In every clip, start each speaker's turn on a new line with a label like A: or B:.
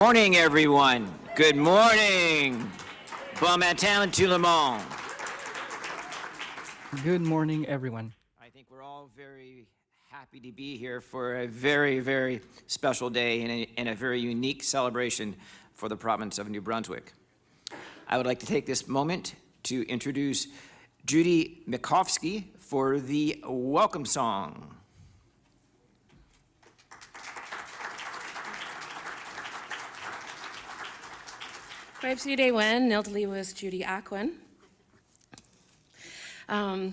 A: Morning, everyone. Good morning. Bon matin tout le monde.
B: Good morning, everyone.
A: I think we're all very happy to be here for a very, very special day and a very unique celebration for the province of New Brunswick. I would like to take this moment to introduce Judy Mikovsky for the welcome song.
C: Graibsy Day Wen, Niltali was Judy Aquin. I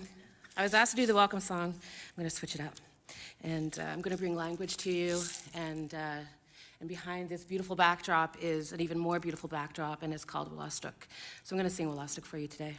C: was asked to do the welcome song. I'm going to switch it up. And I'm going to bring language to you. And behind this beautiful backdrop is an even more beautiful backdrop, and it's called Wolastuk. So I'm going to sing Wolastuk for you today.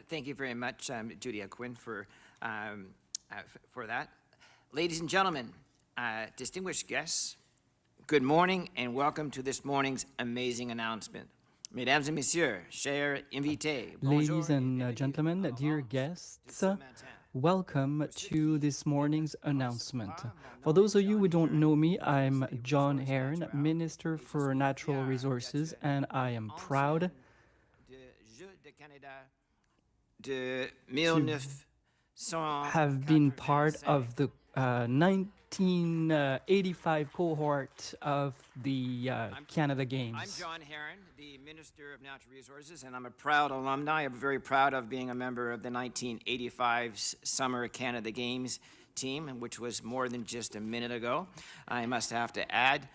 A: Thank you very much, Judy Aquin, for that. Ladies and gentlemen, distinguished guests, good morning and welcome to this morning's amazing announcement. Mesdames et messieurs, chers invités,
B: Ladies and gentlemen, dear guests, welcome to this morning's announcement. For those of you who don't know me, I'm John Heron, Minister for Natural Resources, and I am proud
A: Canada de 1985.
B: have been part of the 1985 cohort of the Canada
A: I'm
B: Games.
A: John Herron, the Minister of Natural Resources, and I'm a proud alumni. I'm very proud of being a member of the 1985 Summer Canada Games team, which was more than just a minute ago, I must have to add.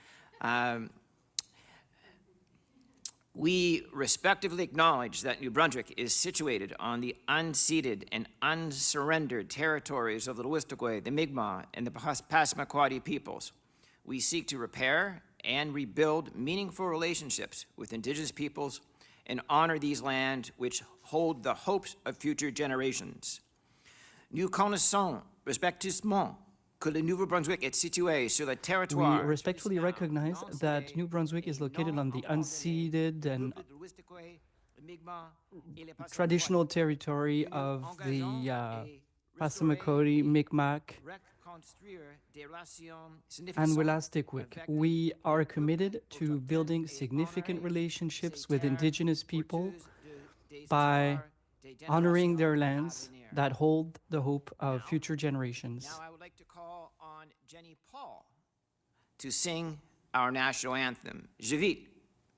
A: We respectively acknowledge that New Brunswick is situated on the unceded and unsurrendered territories of the Wistagwe, the Mi'kmaq, and the Passamaquoddy peoples. We seek to repair and rebuild meaningful relationships with Indigenous peoples and honor these lands which hold the hopes of future generations. Nous connaissons respectivement que le Nouveau-Brunswick est situé sur le
B: We
A: territoire
B: respectfully recognize that New Brunswick is located on the unceded and traditional territory of the Passamaquoddy, Mi'kmaq, and Wolastoqiyik. We are committed to building significant relationships with Indigenous people by honoring their lands that hold the hope of future generations.
A: Now I would like to call on Jenny Paul to sing our national anthem. Je vite,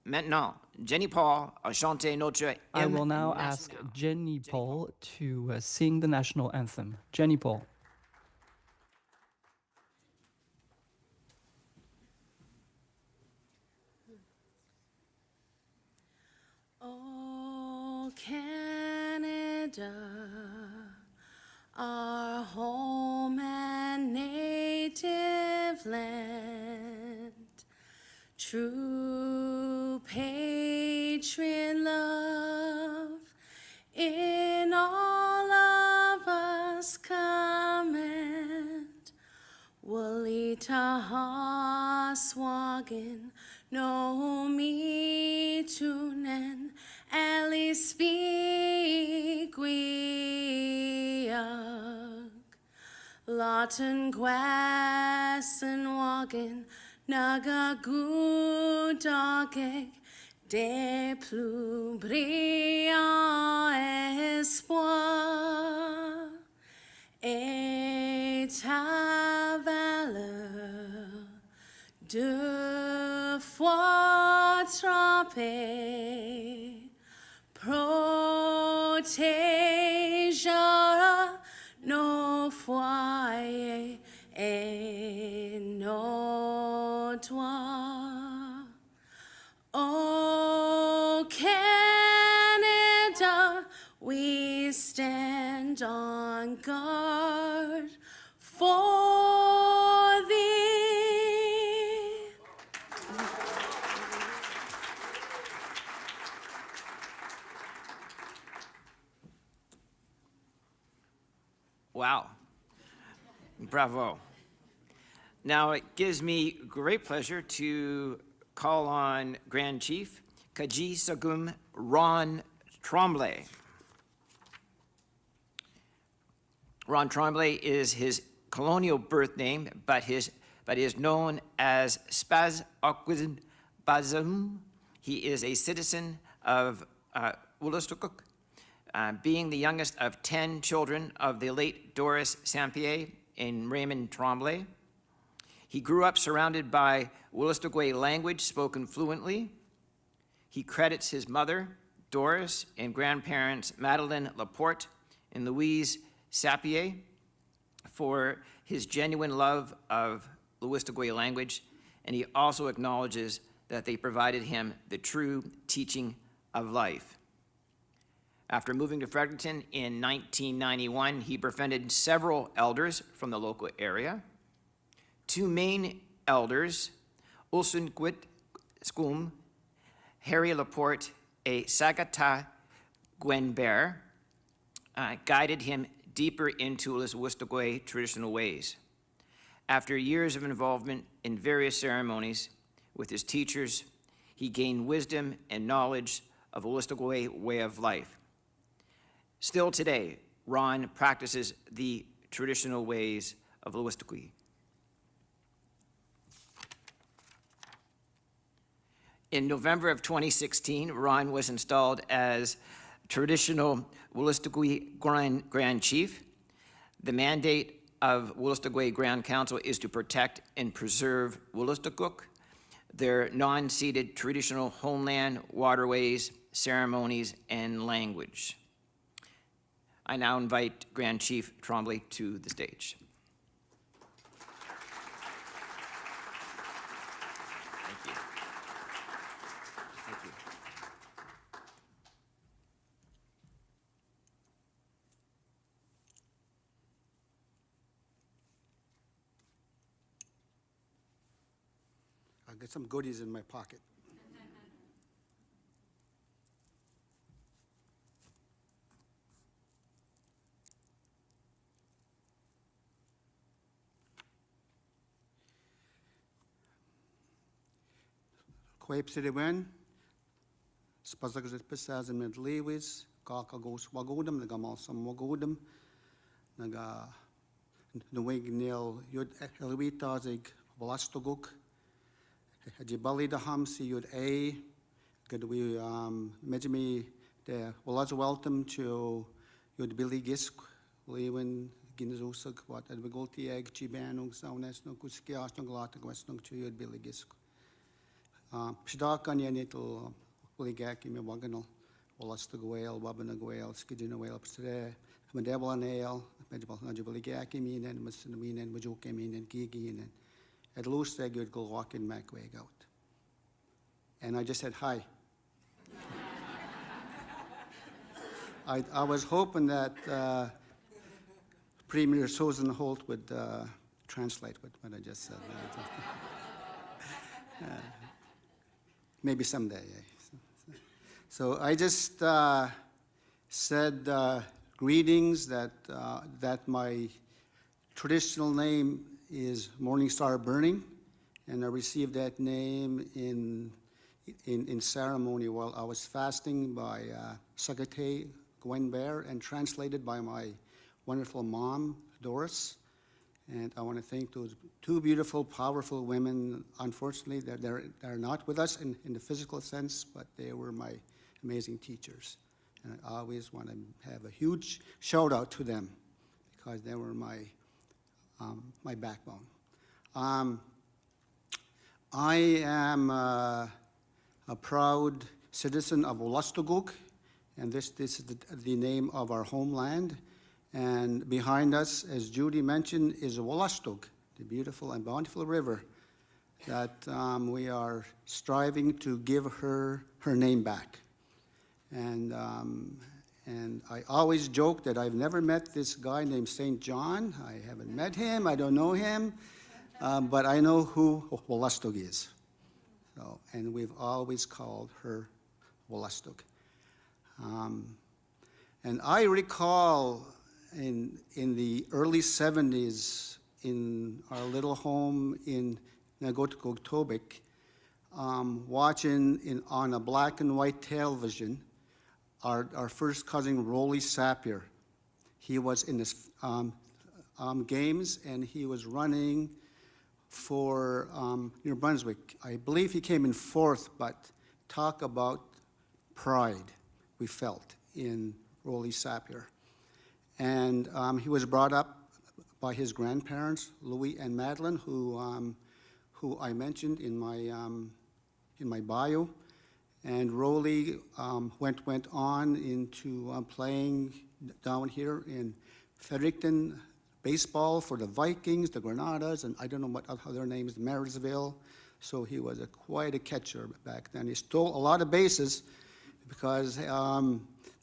A: maintenant, Jenny Paul à chanter notre
B: I
A: hymne
B: will now ask
A: national.
B: Jenny Paul to sing the national anthem. Jenny Paul.
C: Oh, Canada, our home and native land, true patriot love in all of us command. Walita haswagen no me tunen ali speak we Lawton Gwassen wagen naga gudogeg de plus brillant espoir et ta valeur deux fois trompée protégera nos foyers et nos toits. Oh, Canada, we stand on guard for thee.
A: Wow. Bravo. Now it gives me great pleasure to call on Grand Chief Kaji Sagum Ron Tremblay. Ron Tremblay is his colonial birth name, but is known as Spaz Okwizin Bazum. He is a citizen of Wolastoqiyik, being the youngest of 10 children of the late Doris Sampier and Raymond Tremblay. He grew up surrounded by Wolastoqiyik language spoken fluently. He credits his mother, Doris, and grandparents Madeline Laporte and Louise Sappier for his genuine love of Wolastoqiyik language, and he also acknowledges that they provided him the true teaching of life. After moving to Fredericton in 1991, he befriended several elders from the local area. Two main elders, Ulsunquit Skum, Harry Laporte, and Sagata Gwenbear, guided him deeper into his Wolastoqiyik traditional ways. After years of involvement in various ceremonies with his teachers, he gained wisdom and knowledge of the Wolastoqiyik way of life. Still today, Ron practices the traditional ways of Wolastoqiyik. In November of 2016, Ron was installed as traditional Wolastoqey Grand Chief. The mandate of Wolastoqey Grand Council is to protect and preserve Wolastoquk, their non-ceded traditional homeland, waterways, ceremonies, and language. I now invite Grand Chief Trombley to the stage. Thank you. Thank you.
D: I got some goodies in my pocket. Quaip City Wen, Spazagazit Pisaz and Medlewis, Kaka goes Wagodum, the Gamal some Wagodum, Naga Nwig Nil Yud Elwitazig Volastoguk, Jibali the Hamsi Yud A, good we Mejimi the Walaz welcome to Yud Billy Gisk, Lewin Ginzusuk, what Advigolti Egg, Chibanung, Saunesno, Kuskias, Noglatak, Westnung to Yud Billy Gisk. Pshdakan yanitl Uligaki me waganal, Walastagwale, Wabanagwale, Skidinawale, Pstre, Madebal Medjabal Najabaligaki mean and Masinamin and Majuke mean and Gigi and at loose they would go walk in Macwag out. And I just said hi. I was hoping that Premier Susan Holt would translate what I just said. Maybe someday. So I just said greetings that my traditional name is Morning Star Burning, and I received that name in ceremony while I was fasting by Sagate Gwen Bear and translated by my wonderful mom, Doris. And I want to thank those two beautiful, powerful women. Unfortunately, they're not with us in the physical sense, but they were my amazing teachers. And I always want to have a huge shout out to them because they were my backbone. I am a proud citizen of Wolastoquk, and this is the name of our homeland. And behind us, as Judy mentioned, is Wolastoq, the beautiful and bountiful river that we are striving to give her name back. And I always joke that I've never met this guy named St. John. I haven't met him, I don't know him, but I know who Wolastoq is. So, and we've always called her Wolastoq. And I recall in the early 70s in our little home in Nagotkogtobik, watching on a black and white television our first cousin Rolly Sapir. He was in this games and he was running for New Brunswick. I believe he came in fourth, but talk about pride we felt in Rolly Sapir. And he was brought up by his grandparents, Louis and Madeline, who I mentioned in my bio. And Rolly went on into playing down here in Fredericton baseball for the Vikings, the Granadas, and I don't know what other names, Marysville. So he was quite a catcher back then. He stole a lot of bases because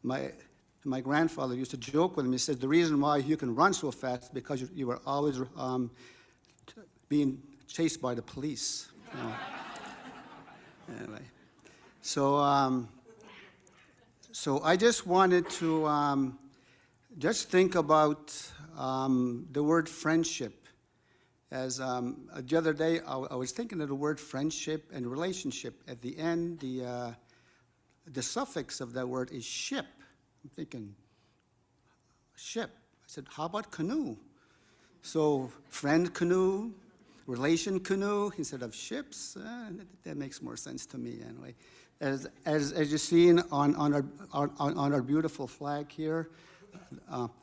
D: my grandfather used to joke with him. He said, the reason why you can run so fast is because you were always being chased by the police. You know. Anyway, so I just wanted to just think about the word friendship. As the other day, I was thinking of the word friendship and relationship. At the end, the suffix of that word is ship. I'm thinking, ship. I said, how about canoe? So friend canoe, relation canoe instead of ships. That makes more sense to me anyway. As you see on our beautiful flag here,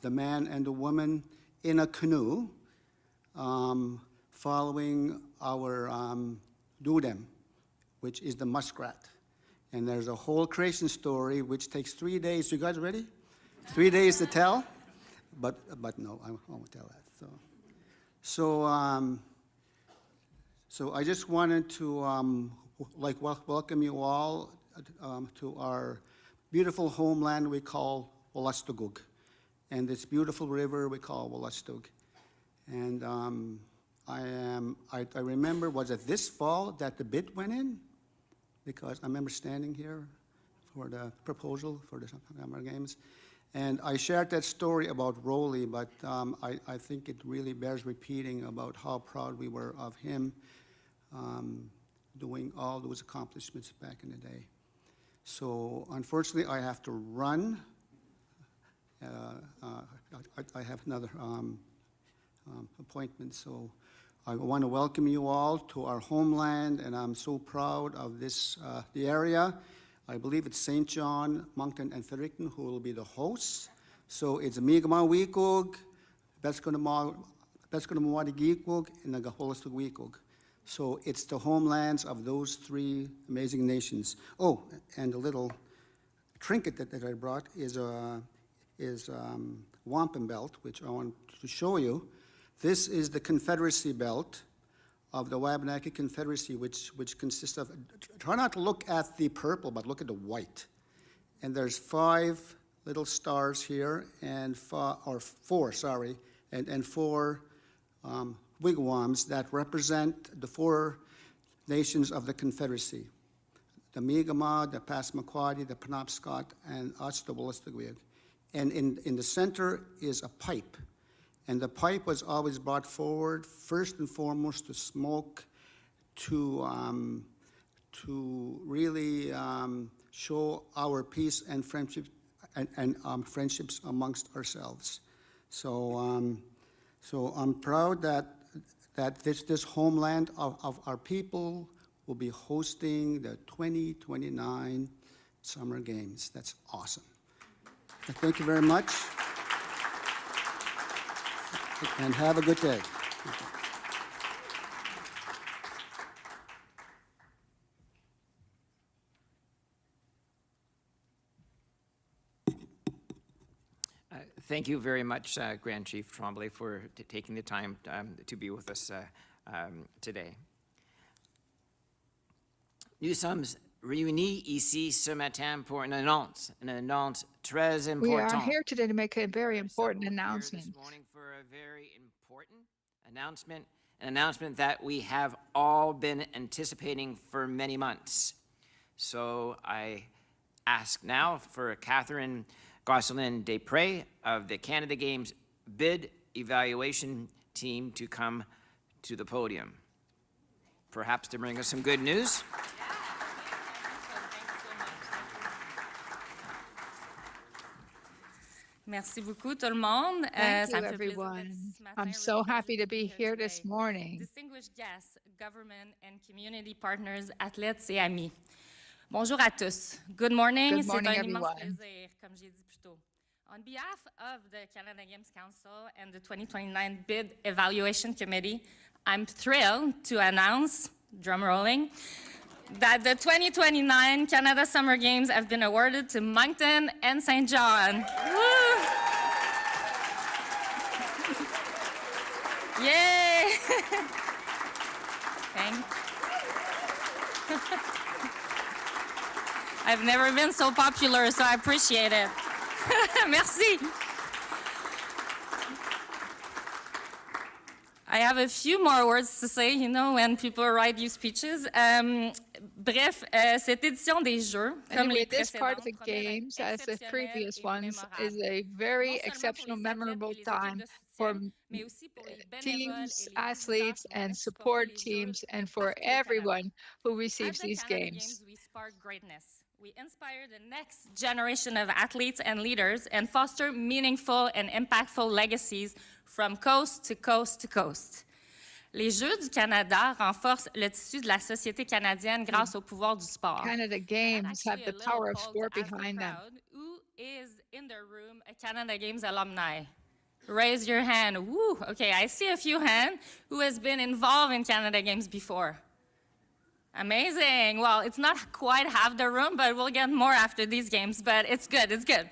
D: the man and the woman in a canoe following our dudem, which is the muskrat. And there's a whole creation story which takes 3 days. You guys ready? 3 days to tell? But no, I won't tell that. So I just wanted to welcome you all to our beautiful homeland we call Wolastoquk, and this beautiful river we call Wolastug. And I remember, was it this fall that the bid went in? Because I remember standing here for the proposal for the Summer Games. And I shared that story about Rolly, but I think it really bears repeating about how proud we were of him doing all those accomplishments back in the day. So unfortunately, I have to run. I have another appointment, so I want to welcome you all to our homeland, and I'm so proud of this, the area. I believe it's St. John, Moncton, and Fredericton who will be the hosts. So it's Mi'kmaq Wekug, Betskonamawadigikwug, and the Wolastoq Wekug. So it's the homelands of those three amazing nations. Oh, and a little trinket that I brought is wampum belt, which I want to show you. This is the Confederacy belt of the Wabanaki Confederacy, which consists of, try not to look at the purple, but look at the white. And there's 5 little stars here, and four wigwams that represent the 4 nations of the Confederacy: the Mi'kmaq, the Passamaquoddy, the Penobscot, and us, the Wolastoqiyik. And in the center is a pipe. And the pipe was always brought forward, first and foremost, to smoke, to really show our peace and friendship and friendships amongst ourselves. So, so I'm proud that this homeland of our people will be hosting the 2029 Summer Games. That's awesome. Thank you very much. And have a good day.
A: Thank you very much, Grand Chief Tremblay, for taking the time to be with us today. Nous sommes réunis ici ce matin pour une annonce très importante.
E: We are here today to make a very important announcement.
A: This morning for a very important announcement, an announcement that we have all been anticipating for many months. So I ask now for Catherine Gosselin-Desprez of the Canada Games bid evaluation team to come to the podium, perhaps to bring us some good news.
F: Merci beaucoup, tout le monde.
E: Thank
F: Ça
E: you,
F: me fait plaisir
E: everyone.
F: d'être ici ce matin
E: I'm so happy to be
F: représenter
E: here this
F: today.
E: morning.
F: Distinguished guests, government and community partners, athlètes et amis. Bonjour à tous. Good morning.
E: Good morning,
F: C'est un immense
E: everyone.
F: plaisir, comme j'ai dit plus tôt. On behalf of the Canada Games Council and the 2029 Bid Evaluation Committee, I'm thrilled to announce, drum rolling, that the 2029 Canada Summer Games have been awarded to Moncton and St. John. Woo! Yay! Thank I've never been so popular, so I appreciate it. Merci. I have a few more words to say, you know, when people write you speeches. Bref, cette édition des Jeux, comme
E: Anyway,
F: les
E: this part of the
F: précédentes, promet d'être
E: games, as the
F: exceptionnelle
E: previous
F: et
E: ones,
F: mémorable.
E: is a very
F: Non seulement
E: exceptional,
F: pour les athlètes
E: memorable
F: et les équipes
E: time
F: de
E: for
F: soutien, mais aussi pour les bénévoles
E: teams,
F: et les
E: athletes,
F: visiteurs qui vont
E: and
F: venir
E: support
F: supporter les Jeux
E: teams,
F: de
E: and for
F: partout au Canada.
E: everyone who
F: At
E: receives
F: the
E: these
F: Canada
E: games.
F: Games, we spark greatness. We inspire the next generation of athletes and leaders and foster meaningful and impactful legacies from coast to coast to coast. Les Jeux du Canada renforcent le tissu de la société canadienne grâce au pouvoir du sport.
E: Canada
F: I had
E: Games
F: actually
E: have
F: a
E: the
F: little
E: power of
F: poll to
E: sport
F: ask the
E: behind them.
F: crowd, who is in the room a Canada Games alumni? Raise your hand. Woo, okay, I see a few hands. Who has been involved in Canada Games before? Amazing. Well, it's not quite half the room, but we'll get more after these games, but it's good, it's good.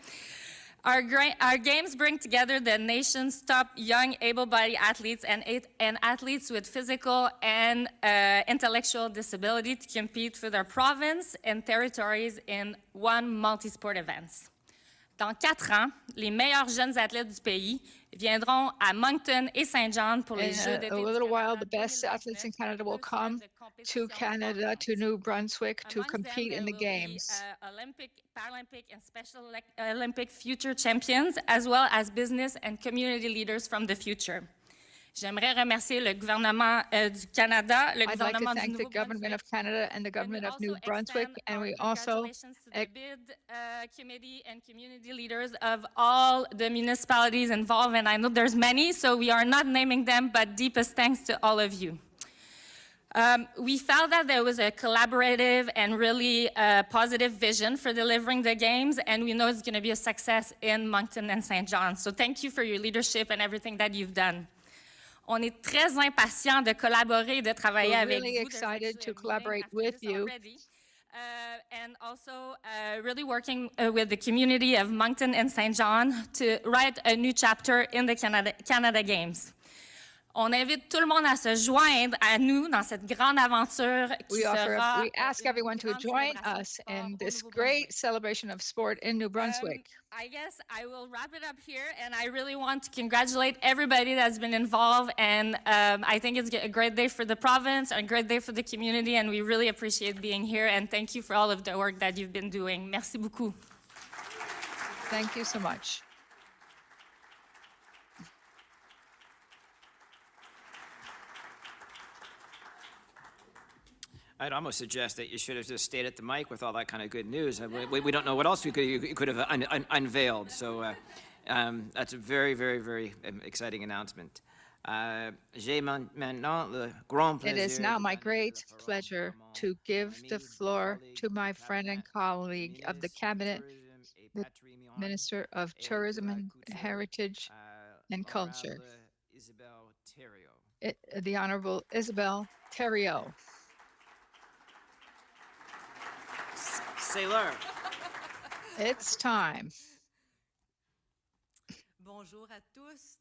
F: Our games bring together the nation's top young, able-bodied athletes and athletes with physical and intellectual disability to compete for their province and territories in one multi-sport events. Dans 4 ans, les meilleurs jeunes athlètes du pays viendront à Moncton et Saint John pour les Jeux d'été
E: In a
F: du
E: little while,
F: Canada
E: the best athletes in
F: 2029,
E: Canada will
F: deux
E: come
F: semaines de
E: to
F: compétition
E: Canada,
F: importantes.
E: to New Brunswick, to
F: Amongst them,
E: compete in
F: there
E: the
F: will be,
E: games.
F: Olympic, Paralympic, and Special Olympic future champions, as well as business and community leaders from the future. J'aimerais remercier le gouvernement du Canada, le
E: I'd like to
F: gouvernement du
E: thank the government of
F: Nouveau-Brunswick,
E: Canada and the
F: and we
E: government of
F: also
E: New Brunswick,
F: extend
E: and
F: our
E: we also
F: congratulations to the bid committee and community leaders of all the municipalities involved, and I know there's many, so we are not naming them, but deepest thanks to all of you. We felt that there was a collaborative and really positive vision for delivering the games, and we know it's going to be a success in Moncton and St. John. So thank you for your leadership and everything that you've done. On est très impatient de collaborer et de travailler
E: We're
F: avec
E: really
F: vous. There's
E: excited
F: actually
E: to
F: a meeting
E: collaborate
F: after
E: with
F: this
E: you.
F: already. And also really working with the community of Moncton and St. John to write a new chapter in the Canada Games. On invite tout le monde à se joindre à nous dans cette grande aventure qui sera
E: We ask
F: une
E: everyone to
F: grande
E: join
F: célébration du
E: us
F: sport
E: in
F: au
E: this
F: Nouveau-Brunswick.
E: great celebration of sport in New Brunswick.
F: I guess I will wrap it up here, and I really want to congratulate everybody that's been involved, and I think it's a great day for the province, a great day for the community, and we really appreciate being here, and thank you for all of the work that you've been doing. Merci beaucoup.
E: Thank you so much.
A: I'd almost suggest that you should have just stayed at the mic with all that kind of good news. We don't know what else you could have unveiled. So that's a very, very, very exciting announcement. J'ai maintenant le grand
E: It
A: plaisir
E: is now
A: de
E: my
A: donner
E: great
A: la parole
E: pleasure
A: à mon
E: to give the
A: ami,
E: floor
A: collègue
E: to my
A: du
E: friend and
A: cabinet,
E: colleague of the
A: ministre
E: Cabinet,
A: Tourisme et
E: the
A: Patrimoine
E: Minister of
A: et de
E: Tourism
A: la
E: and
A: Culture,
E: Heritage and Culture,
A: Honorable Isabelle Thériault.
E: the Honorable Isabelle Thériault.
A: C'est l'heure.
E: It's time.
G: Bonjour à tous.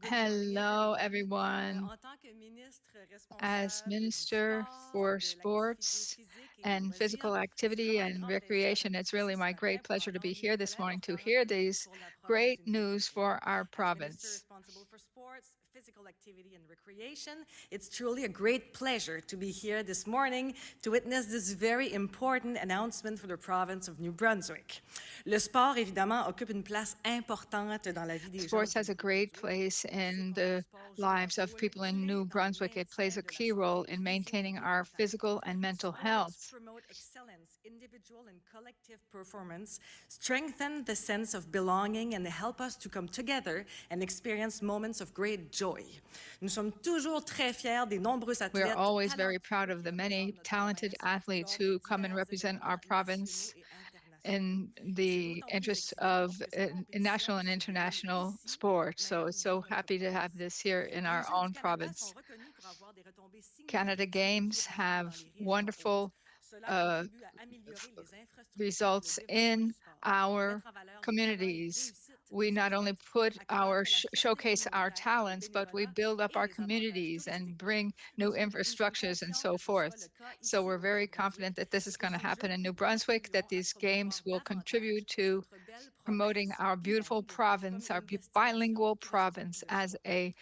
E: Hello, everyone.
G: En tant que ministre
E: As
G: responsable
E: Minister
G: du sport,
E: for
G: de
E: Sports
G: l'activité physique et des
E: and
G: loisirs,
E: Physical
G: c'est
E: Activity
G: vraiment un
E: and
G: grand
E: Recreation,
G: plaisir
E: it's really my
G: d'être ici ce
E: great
G: matin pour
E: pleasure to be
G: annoncer
E: here
G: une
E: this
G: nouvelle
E: morning to
G: importante
E: hear these
G: pour la province
E: great
G: du
E: news for our
G: As Minister
E: province.
G: responsible for sports, physical activity and recreation, it's truly a great pleasure to be here this morning to witness this very important announcement for the province of New Brunswick. Le sport, évidemment, occupe une place importante dans la vie des gens.
E: Sports has a great place in the lives of people in New Brunswick. It plays a key role in maintaining our physical and mental health.
G: Promote excellence, individual and collective performance, strengthen the sense of belonging, and help us to come together and experience moments of great joy. Nous sommes toujours très fiers des nombreux athlètes.
E: We are always very proud of the many talented athletes who come and represent our province in the interests of national and international sports. So it's so happy to have this here in our own province. Canada Games have wonderful results in our communities. We not only put our showcase our talents, but we build up our communities and bring new infrastructures and so forth. So we're very confident that this is going to happen in New Brunswick, that these games will contribute to promoting our beautiful province, our bilingual province, as a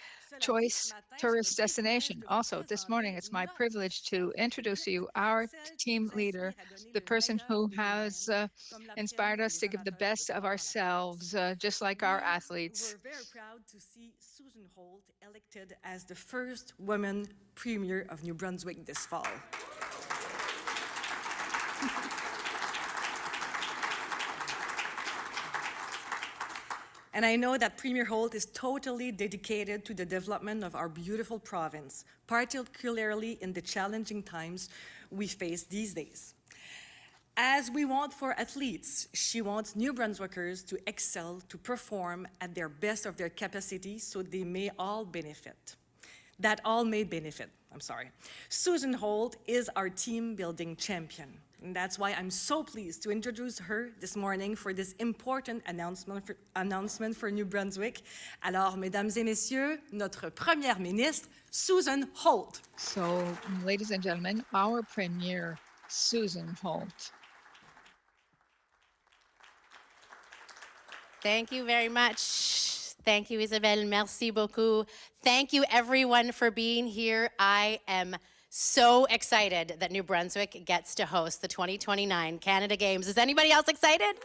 E: choice tourist destination. Also, this morning, it's my privilege to introduce to you our team leader, the person who has inspired us to give the best of ourselves, just like our athletes.
G: We're very proud to see Susan Holt elected as the first woman premier of New Brunswick this fall. And I know that Premier Holt is totally dedicated to the development of our beautiful province, particularly in the challenging times we face these days. As we want for athletes, she wants New Brunswickers to excel, to perform at their best of their capacity so they may all benefit. That all may benefit, I'm sorry. Susan Holt is our team building champion. And that's why I'm so pleased to introduce her this morning for this important announcement for New Brunswick. Alors, mesdames et messieurs, notre première ministre, Susan Holt.
E: So, ladies and gentlemen, our Premier, Susan Holt.
H: Thank you very much. Thank you, Isabelle. Merci beaucoup. Thank you, everyone, for being here. I am so excited that New Brunswick gets to host the 2029 Canada Games. Is anybody else excited?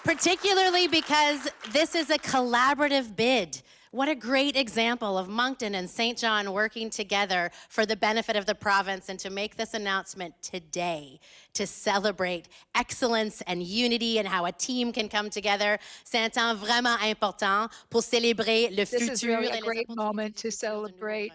H: Particularly because this is a collaborative bid. What a great example of Moncton and St. John working together for the benefit of the province, and to make this announcement today to celebrate excellence and unity and how a team can come together. C'est un temps vraiment important pour célébrer le futur.
E: This is really a great moment to celebrate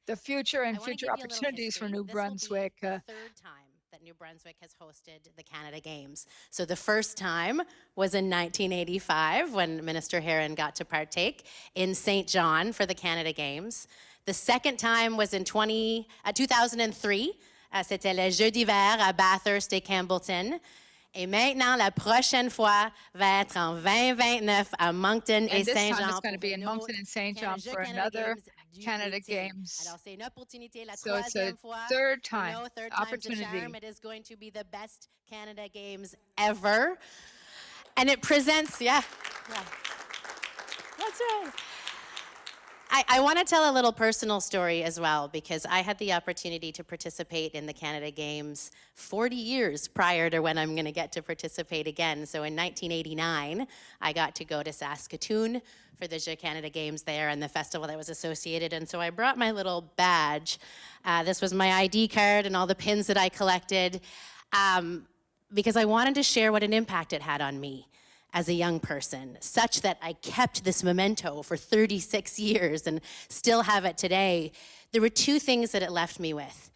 E: the future and future opportunities for New Brunswick.
H: Third time that New Brunswick has hosted the Canada Games. So the first time was in 1985 when Minister Herron got to partake in St. John for the Canada Games. The second time was in 2003. C'était les Jeux d'hiver à Bathurst et Campbellton. Et maintenant, la prochaine fois va être en 2029 à Moncton et
E: And this
H: St.
E: time
H: John.
E: it's going to be in Moncton and St. John for another Canada Games.
H: Alors, c'est une opportunité, la
E: So it's a
H: troisième fois.
E: third
H: You
E: time
H: know, third time's the
E: opportunity.
H: charm. It is going to be the best Canada Games ever. And it presents, yeah. That's right. I want to tell a little personal story as well, because I had the opportunity to participate in the Canada Games 40 years prior to when I'm going to get to participate again. So in 1989, I got to go to Saskatoon for the Jeux Canada Games there and the festival that was associated. And so I brought my little badge. This was my ID card and all the pins that I collected, because I wanted to share what an impact it had on me as a young person, such that I kept this memento for 36 years and still have it today. There were two things that it left me with.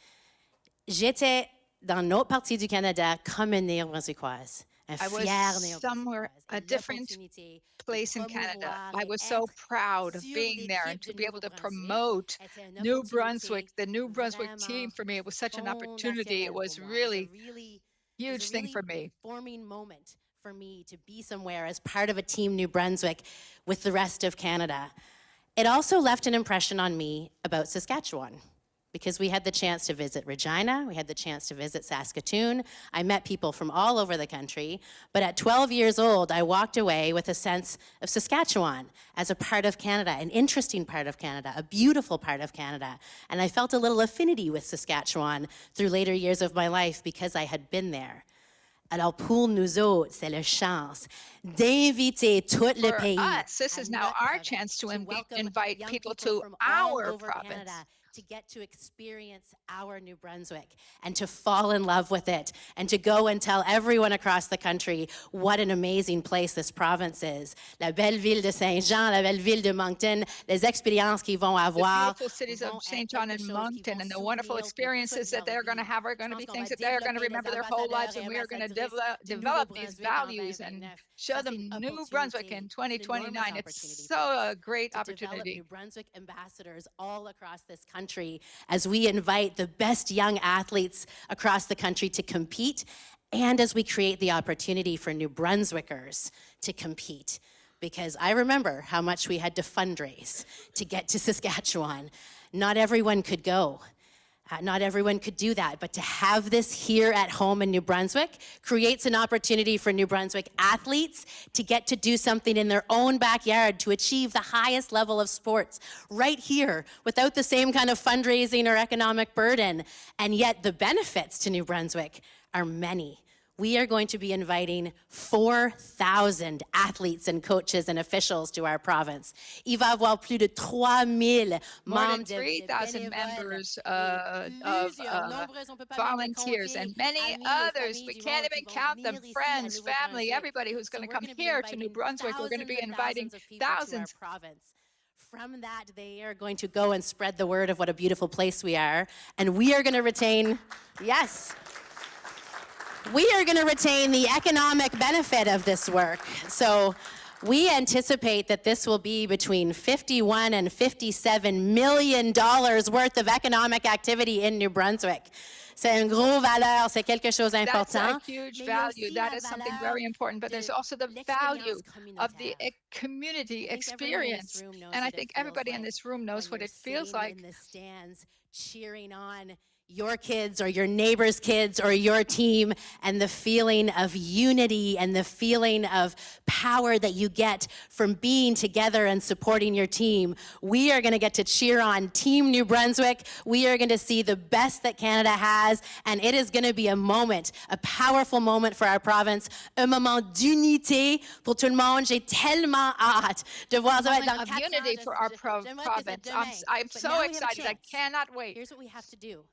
H: J'étais dans notre partie du Canada comme une néo-brunswickoise, un
E: I was
H: fier néo-brunswickoise.
E: somewhere, a
H: Et
E: different
H: l'opportunité de
E: place in Canada.
H: promouvoir
E: I
H: et
E: was so
H: être
E: proud of
H: sur
E: being there and
H: l'équipe
E: to
H: de
E: be able to
H: Nouveau-Brunswick
E: promote
H: était une
E: New
H: opportunité
E: Brunswick, the New Brunswick team.
H: vraiment
E: For me, it was such an opportunity. It
H: fondationnelle
E: was
H: pour moi.
E: really
H: It was
E: huge
H: a
E: thing
H: really
E: for me.
H: forming moment for me to be somewhere as part of a team New Brunswick with the rest of Canada. It also left an impression on me about Saskatchewan, because we had the chance to visit Regina, we had the chance to visit Saskatoon. I met people from all over the country, but at 12 years old, I walked away with a sense of Saskatchewan as a part of Canada, an interesting part of Canada, a beautiful part of Canada. And I felt a little affinity with Saskatchewan through later years of my life because I had been there. Alors pour nous autres, c'est la chance d'inviter tout le
E: For
H: pays.
E: us, this is
H: à
E: now
H: notre
E: our
H: province,
E: chance to
H: welcome
E: invite
H: young
E: people to
H: from all
E: our
H: over
E: province.
H: Canada to get to experience our New Brunswick and to fall in love with it and to go and tell everyone across the country what an amazing place this province is. La belle ville de Saint-Jean, la belle ville de Moncton, les expériences qu'ils vont
E: The
H: avoir.
E: beautiful cities
H: vont
E: of St.
H: être
E: John
H: quelque
E: and
H: chose qu'ils
E: Moncton
H: vont
E: and the
H: souvenir
E: wonderful
H: pour
E: experiences
H: toute
E: that
H: leur
E: they're going to
H: vie.
E: have are going to
H: Je
E: be
H: pense qu'on
E: things
H: va
E: that they're going to
H: développer
E: remember
H: les
E: their whole lives,
H: ambassadeurs
E: and we are going to
H: ambassadrices du
E: develop these
H: Nouveau-Brunswick en
E: values and
H: 2029.
E: show
H: Ça, c'est
E: them
H: une
E: New Brunswick in
H: opportunité, c'est une
E: 2029.
H: enormous
E: It's
H: opportunity
E: so
H: for us
E: a great
H: to develop
E: opportunity.
H: New Brunswick ambassadors all across this country as we invite the best young athletes across the country to compete, and as we create the opportunity for New Brunswickers to compete. Because I remember how much we had to fundraise to get to Saskatchewan. Not everyone could go. Not everyone could do that, but to have this here at home in New Brunswick creates an opportunity for New Brunswick athletes to get to do something in their own backyard to achieve the highest level of sports right here without the same kind of fundraising or economic burden. And yet the benefits to New Brunswick are many. we are going to be inviting 4,000 athletes and coaches and officials to our province. Il va y avoir plus de 3,000
E: More than
H: membres de
E: 3,000
H: bénévoles
E: members
H: et
E: of
H: plusieurs, nombreux, on peut pas même les
E: volunteers
H: compter,
E: and many
H: amis et
E: others.
H: familles
E: We
H: du
E: can't
H: monde
E: even
H: qui vont
E: count them,
H: venir ici à
E: friends, family,
H: Nouveau-Brunswick.
E: everybody who's
H: So
E: going to
H: we're
E: come
H: gonna be
E: here to New
H: inviting
E: Brunswick. We're going to be
H: thousands and
E: inviting
H: thousands of people to our
E: thousands.
H: province. From that, they are going to go and spread the word of what a beautiful place we are. And we are going to retain, yes, we are going to retain the economic benefit of this work. So we anticipate that this will be between $51 and $57 million worth of economic activity in New Brunswick. C'est une grosse valeur, c'est quelque chose
E: That's a
H: d'important.
E: huge
H: Mais il y a
E: value.
H: aussi
E: That
H: la
E: is something
H: valeur
E: very important, but there's
H: de
E: also the value
H: l'expérience
E: of the
H: communautaire.
E: community
H: I think everyone in this
E: experience.
H: room knows
E: And I
H: what it
E: think
H: feels
E: everybody in
H: like
E: this room knows
H: when
E: what
H: you're
E: it feels
H: sitting
E: like.
H: in the stands cheering on your kids or your neighbor's kids or your team, and the feeling of unity and the feeling of power that you get from being together and supporting your team. We are going to get to cheer on Team New Brunswick. We are going to see the best that Canada has, and it is going to be a moment, a powerful moment for our province, un moment d'unité pour tout le monde. J'ai tellement hâte de voir ça
E: Moment
H: dans
E: of
H: 4 ans.
E: unity for our
H: J'aimerais que ça
E: province.
H: demain.
E: I'm
H: But
E: so
H: now we have a
E: excited. I
H: chance.
E: cannot wait.
H: Here's what we have to do.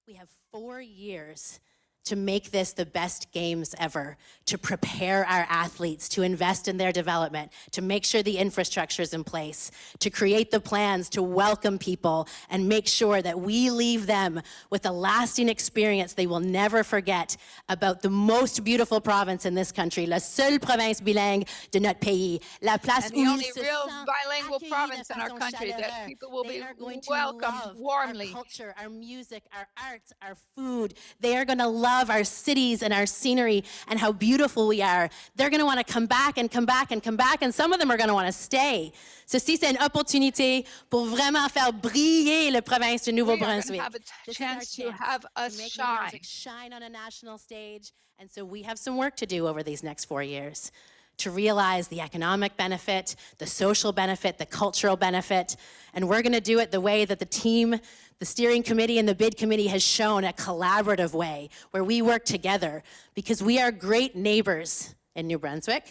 H: We have 4 years to make this the best games ever, to prepare our athletes, to invest in their development, to make sure the infrastructure is in place, to create the plans to welcome people and make sure that we leave them with a lasting experience they will never forget about the most beautiful province in this country, la seule province bilingue de notre pays, la place
E: And
H: où
E: the
H: ils
E: only
H: se
E: real
H: sentent
E: bilingual
H: accueillis
E: province
H: de
E: in our
H: façon
E: country that
H: chaleureuse.
E: people will
H: They
E: be
H: are going to
E: welcomed
H: love
E: warmly.
H: our culture, our music, our arts, our food. They are going to love our cities and our scenery and how beautiful we are. They're going to want to come back and come back and come back, and some of them are going to want to stay. Ceci, c'est une opportunité pour vraiment faire briller la province de
E: We are going to
H: Nouveau-Brunswick.
E: have a
H: This is our
E: chance to have
H: to
E: us
H: make New
E: shine.
H: Brunswick shine on a national stage, and so we have some work to do over these next 4 years to realize the economic benefit, the social benefit, the cultural benefit, and we're going to do it the way that the team, the steering committee and the bid committee has shown, a collaborative way where we work together because we are great neighbors in New Brunswick.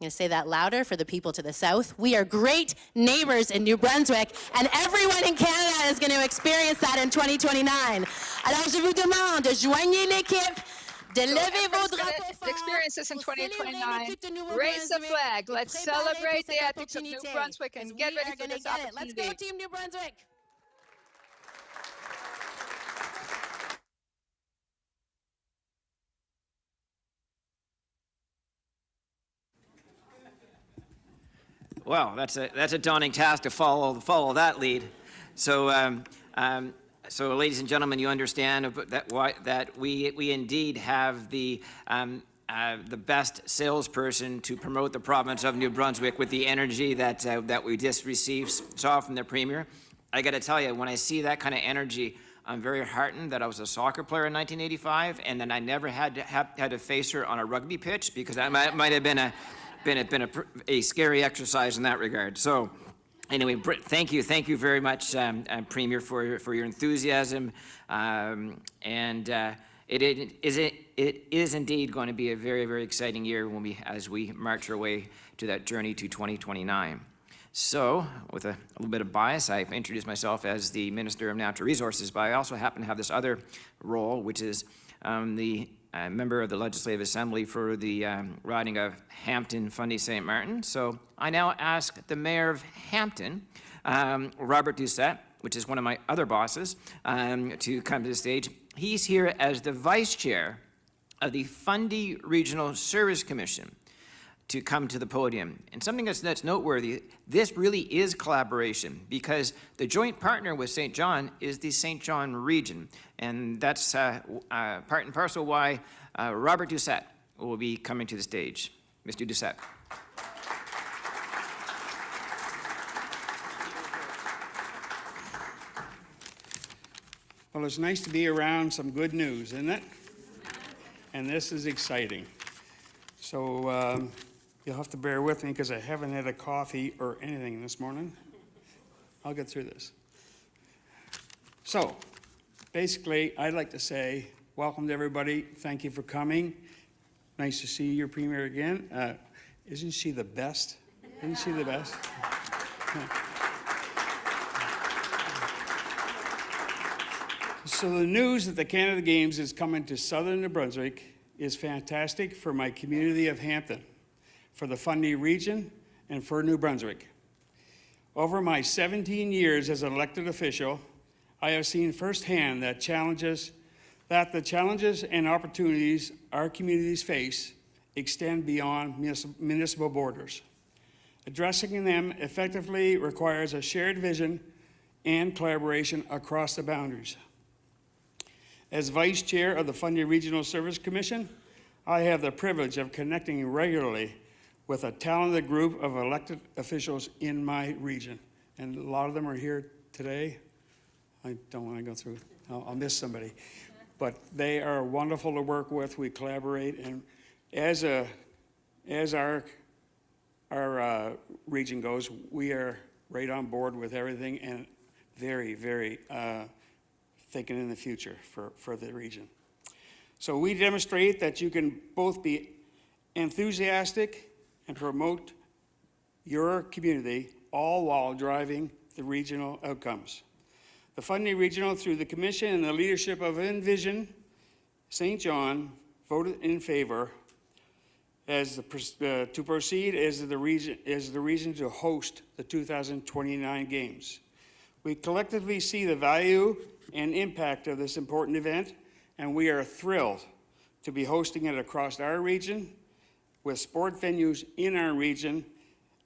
H: I'm going to say that louder for the people to the south. We are great neighbors in New Brunswick, and everyone in Canada is going to experience that in 2029. Alors je vous demande de joindre l'équipe, de lever vos
E: Everyone's gonna
H: drapeaux forts
E: experience this in
H: pour célébrer
E: 2029.
H: l'équipe de
E: Raise the
H: Nouveau-Brunswick
E: flag.
H: et
E: Let's
H: préparer
E: celebrate
H: pour
E: the
H: cette
E: ethics of New
H: opportunité,
E: Brunswick
H: because
E: and get
H: we
E: ready
H: are
E: for
H: gonna
E: this
H: get it. Let's go,
E: opportunity.
H: Team New Brunswick.
A: Well, that's a daunting task to follow that lead. So, so ladies and gentlemen, you understand that we indeed have the best salesperson to promote the province of New Brunswick with the energy that we just saw from the Premier. I got to tell you, when I see that kind of energy, I'm very heartened that I was a soccer player in 1985, and then I never had to face her on a rugby pitch, because that might have been a scary exercise in that regard. So, anyway, thank you very much, Premier, for your enthusiasm, and it is indeed going to be a very, very exciting year as we march our way to that journey to 2029. So, with a little bit of bias, I've introduced myself as the Minister of Natural Resources, but I also happen to have this other role, which is the member of the Legislative Assembly for the riding of Hampton, Fundy, St. Martin. So I now ask the Mayor of Hampton, Robert Doucette, which is one of my other bosses, to come to the stage. He's here as the Vice Chair of the Fundy Regional Service Commission to come to the podium. And something that's noteworthy, this really is collaboration, because the joint partner with St. John is the St. John region. And that's part and parcel why Robert Doucette will be coming to the stage. Mr. Doucette.
I: Well, it's nice to be around some good news, isn't it? And this is exciting. So you'll have to bear with me because I haven't had a coffee or anything this morning. I'll get through this. So basically, I'd like to say welcome to everybody. Thank you for coming. Nice to see your Premier again. Isn't she the best? Isn't she the best? So the news that the Canada Games is coming to southern New Brunswick is fantastic for my community of Hampton, for the Fundy region, and for New Brunswick. Over my 17 years as an elected official, I have seen firsthand that the challenges and opportunities our communities face extend beyond municipal borders. Addressing them effectively requires a shared vision and collaboration across the boundaries. As Vice Chair of the Fundy Regional Service Commission, I have the privilege of connecting regularly with a talented group of elected officials in my region. And a lot of them are here today. I don't want to go through, I'll miss somebody. But they are wonderful to work with. We collaborate, and as our region goes, we are right on board with everything and very, very thinking in the future for the region. So we demonstrate that you can both be enthusiastic and promote your community, all while driving the regional outcomes. The Fundy Regional, through the Commission and the leadership of Envision St. John, voted in favor to proceed as the region to host the 2029 Games. We collectively see the value and impact of this important event, and we are thrilled to be hosting it across our region, with sport venues in our region,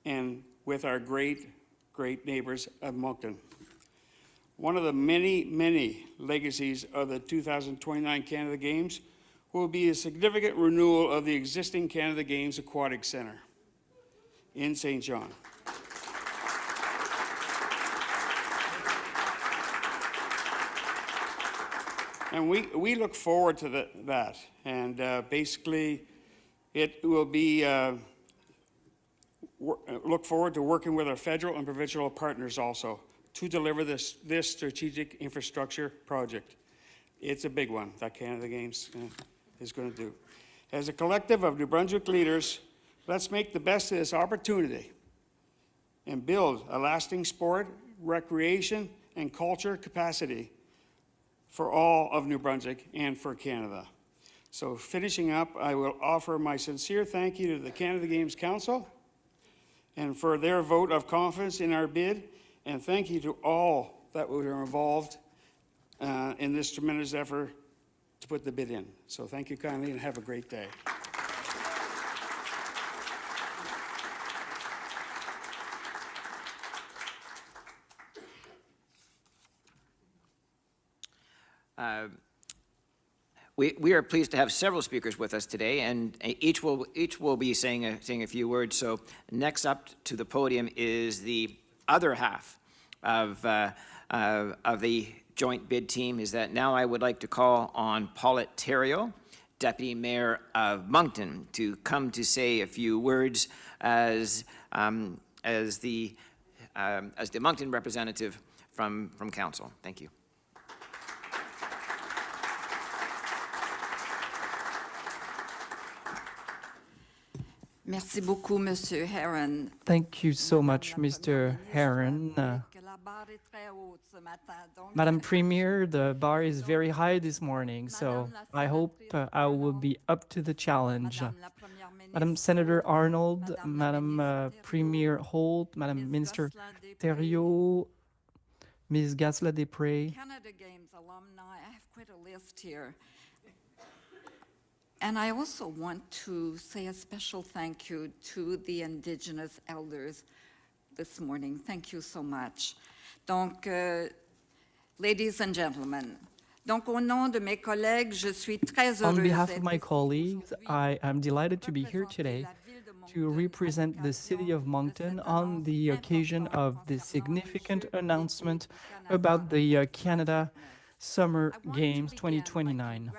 I: and with our great neighbors of Moncton. One of the many, many legacies of the 2029 Canada Games will be a significant renewal of the existing Canada Games Aquatic Centre in St. John. And we look forward to that. And basically, it will be, look forward to working with our federal and provincial partners also to deliver this strategic infrastructure project. It's a big one that Canada Games is going to do. As a collective of New Brunswick leaders, let's make the best of this opportunity and build a lasting sport, recreation, and culture capacity for all of New Brunswick and for Canada. So finishing up, I will offer my sincere thank you to the Canada Games Council and for their vote of confidence in our bid, and thank you to all that were involved in this tremendous effort to put the bid in. So thank you kindly and have a great day.
A: We are pleased to have several speakers with us today, and each will be saying a few words. So next up to the podium is the other half of the joint bid team. Is that now I would like to call on Paulette Theriault, Deputy Mayor of Moncton, to come to say a few words as the Moncton representative from Council. Thank you.
J: Merci beaucoup, Monsieur Heron.
B: Thank you so much, Mr. Heron. Madam Premier, the bar is very high this morning, so I hope I will be up to the challenge. Madam Senator Arnold, Madam Premier Holt, Madam Minister Theriault, Ms. Gasla-Desprez.
J: Canada Games alumni, I have quite a list here. And I also want to say a special thank you to the Indigenous elders this morning. Thank you so much. Donc, ladies and gentlemen, donc au nom de mes collègues, je suis très heureuse.
B: On behalf of my colleagues, I am delighted to be here today to represent the city of Moncton on the occasion of the significant announcement about the Canada Summer Games 2029.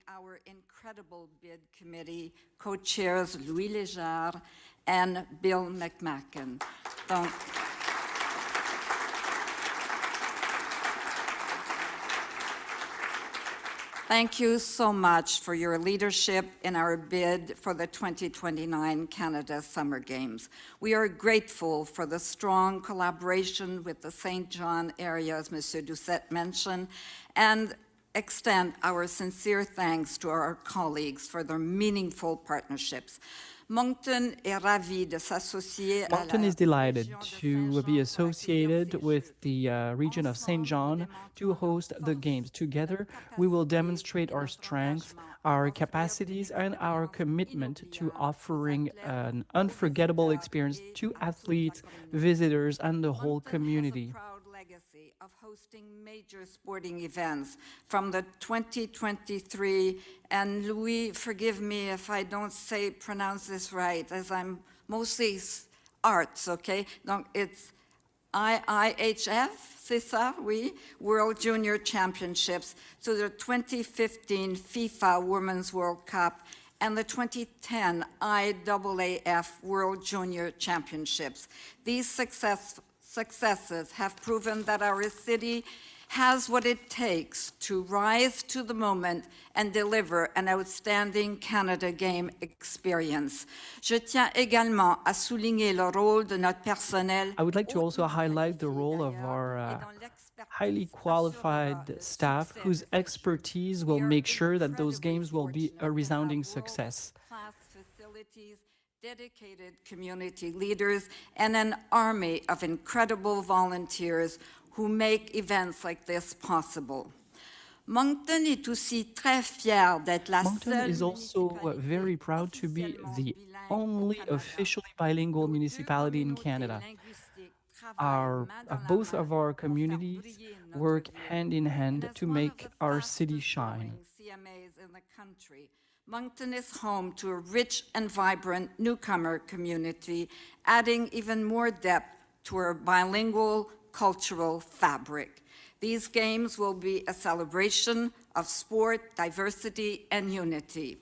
J: Our incredible bid committee co-chairs Louis Léger and Bill McMacken. Donc, Thank you so much for your leadership in our bid for the 2029 Canada Summer Games. We are grateful for the strong collaboration with the St. John area, as Monsieur Doucette mentioned, and extend our sincere thanks to our colleagues for their meaningful partnerships. Moncton est ravi de s'associer à la
B: Moncton is delighted
J: région de
B: to
J: Saint-Jean
B: be
J: pour
B: associated
J: accueillir ces
B: with
J: Jeux.
B: the region of St. John to host the Games. Together, we will demonstrate our strength, our capacities, and our commitment to offering an unforgettable experience to athletes, visitors, and the whole
J: Moncton has a
B: community.
J: proud legacy of hosting major sporting events from the 2023, and Louis, forgive me if I don't pronounce this right, as I'm mostly arts, okay? Donc it's IIHF, c'est ça, oui, World Junior Championships, to the 2015 FIFA Women's World Cup and the 2010 IAAF World Junior Championships. These successes have proven that our city has what it takes to rise to the moment and deliver an outstanding Canada Game experience. Je tiens également à souligner le rôle de notre personnel.
B: I would like to also highlight the role of our highly qualified staff whose expertise will make sure that those games will be a resounding success.
J: Class facilities, dedicated community leaders, and an army of incredible volunteers who make events like this possible. Moncton est aussi très fier d'être la
B: Moncton
J: seule
B: is also very
J: municipalité
B: proud to be
J: officiellement
B: the
J: bilingue
B: only
J: au Canada.
B: officially bilingual
J: Nos deux
B: municipality in
J: communautés
B: Canada.
J: linguistiques travaillent main dans la
B: Both
J: main
B: of our
J: pour faire
B: communities
J: briller notre
B: work
J: ville.
B: hand in hand
J: And
B: to
J: as one of
B: make
J: the
B: our city
J: fastest
B: shine.
J: growing CMAs in the country, Moncton is home to a rich and vibrant newcomer community, adding even more depth to our bilingual cultural fabric. These games will be a celebration of sport, diversity, and unity.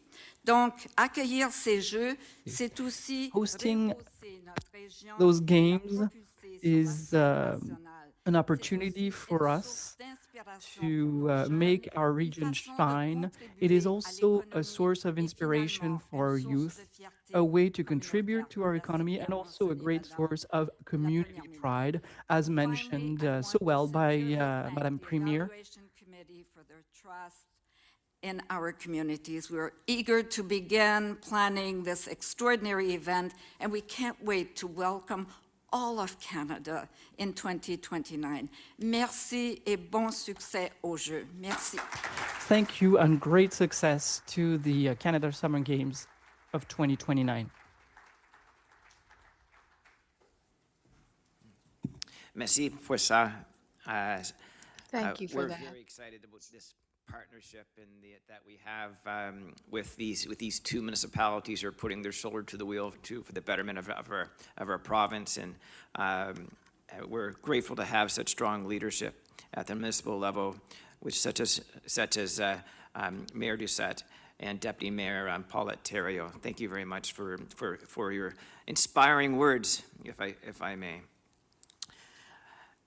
J: Donc, accueillir ces Jeux, c'est aussi
B: Hosting
J: rehausser notre région
B: those
J: et la
B: games
J: propulser sur
B: is
J: la scène nationale.
B: an
J: C'est
B: opportunity
J: aussi
B: for
J: une
B: us
J: source d'inspiration
B: to
J: pour nos jeunes,
B: make our
J: une
B: region
J: façon de
B: shine. It is
J: contribuer à
B: also a
J: l'économie
B: source of
J: et
B: inspiration
J: finalement
B: for our
J: une source
B: youth,
J: de fierté
B: a way to
J: communautaire,
B: contribute to our
J: comme l'a si
B: economy,
J: bien
B: and also a
J: mentionné
B: great
J: Madame
B: source of
J: la
B: community
J: Première ministre.
B: pride, as
J: Finally,
B: mentioned
J: I
B: so
J: want
B: well
J: to
B: by
J: sincerely thank
B: Madame
J: the
B: Premier.
J: Evaluation Committee for their trust in our communities. We're eager to begin planning this extraordinary event, and we can't wait to welcome all of Canada in 2029. Merci et bon succès aux Jeux. Merci.
B: Thank you and great success to the Canada Summer Games of 2029.
A: Merci pour ça.
E: Thank you for that.
A: We're very excited about this partnership and that we have with these two municipalities who are putting their shoulder to the wheel for the betterment of our province, and we're grateful to have such strong leadership at the municipal level, which such as Mayor Doucette and Deputy Mayor Paulette Theriault. Thank you very much for your inspiring words, if I may.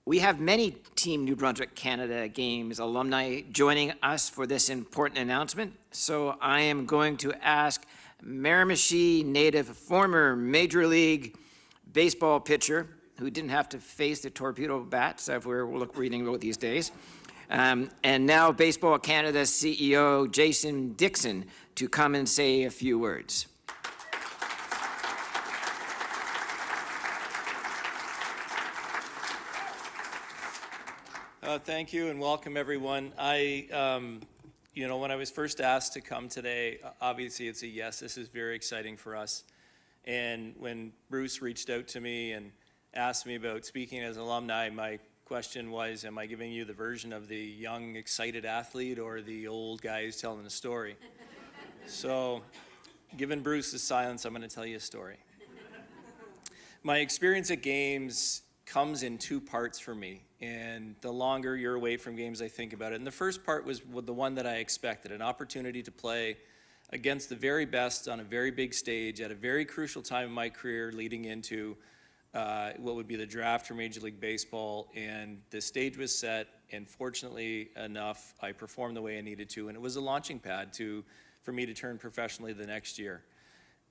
A: We have many Team New Brunswick Canada Games alumni joining us for this important announcement, so I am going to ask Miramichi native former Major League Baseball pitcher, who didn't have to face the torpedo bats, if we're reading about these days, and now Baseball Canada CEO Jason Dixon, to come and say a few words.
K: Thank you and welcome, everyone. When I was first asked to come today, obviously it's a yes. This is very exciting for us. And when Bruce reached out to me and asked me about speaking as an alumni, my question was, am I giving you the version of the young, excited athlete or the old guy who's telling a story? So, given Bruce's silence, I'm going to tell you a story. My experience at games comes in two parts for me, and the longer you're away from games, I think about it. And the first part was the one that I expected, an opportunity to play against the very best on a very big stage at a very crucial time in my career, leading into what would be the draft for Major League Baseball, and the stage was set, and fortunately enough, I performed the way I needed to, and it was a launching pad for me to turn professionally the next year.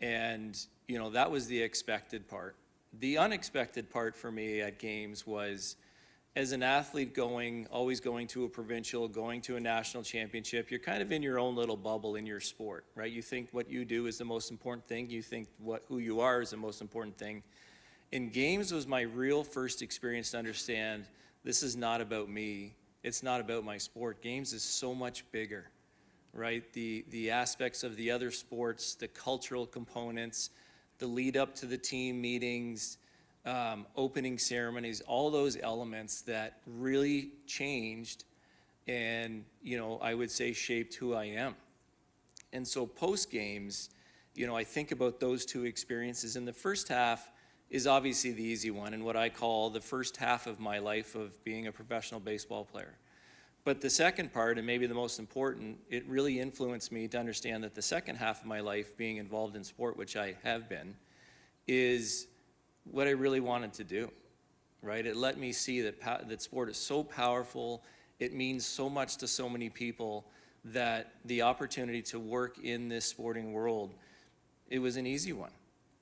K: And, you know, that was the expected part. The unexpected part for me at games was, as an athlete always going to a provincial, going to a national championship, you're kind of in your own little bubble in your sport, right? You think what you do is the most important thing. You think who you are is the most important thing. In games was my real first experience to understand this is not about me. It's not about my sport. Games is so much bigger, right? The aspects of the other sports, the cultural components, the lead up to the team meetings, opening ceremonies, all those elements that really changed and, you know, I would say shaped who I am. And so post games, you know, I think about those two experiences, and the first half is obviously the easy one, and what I call the first half of my life of being a professional baseball player. But the second part, and maybe the most important, it really influenced me to understand that the second half of my life, being involved in sport, which I have been, is what I really wanted to do, right? It let me see that sport is so powerful, it means so much to so many people, that the opportunity to work in this sporting world, it was an easy one,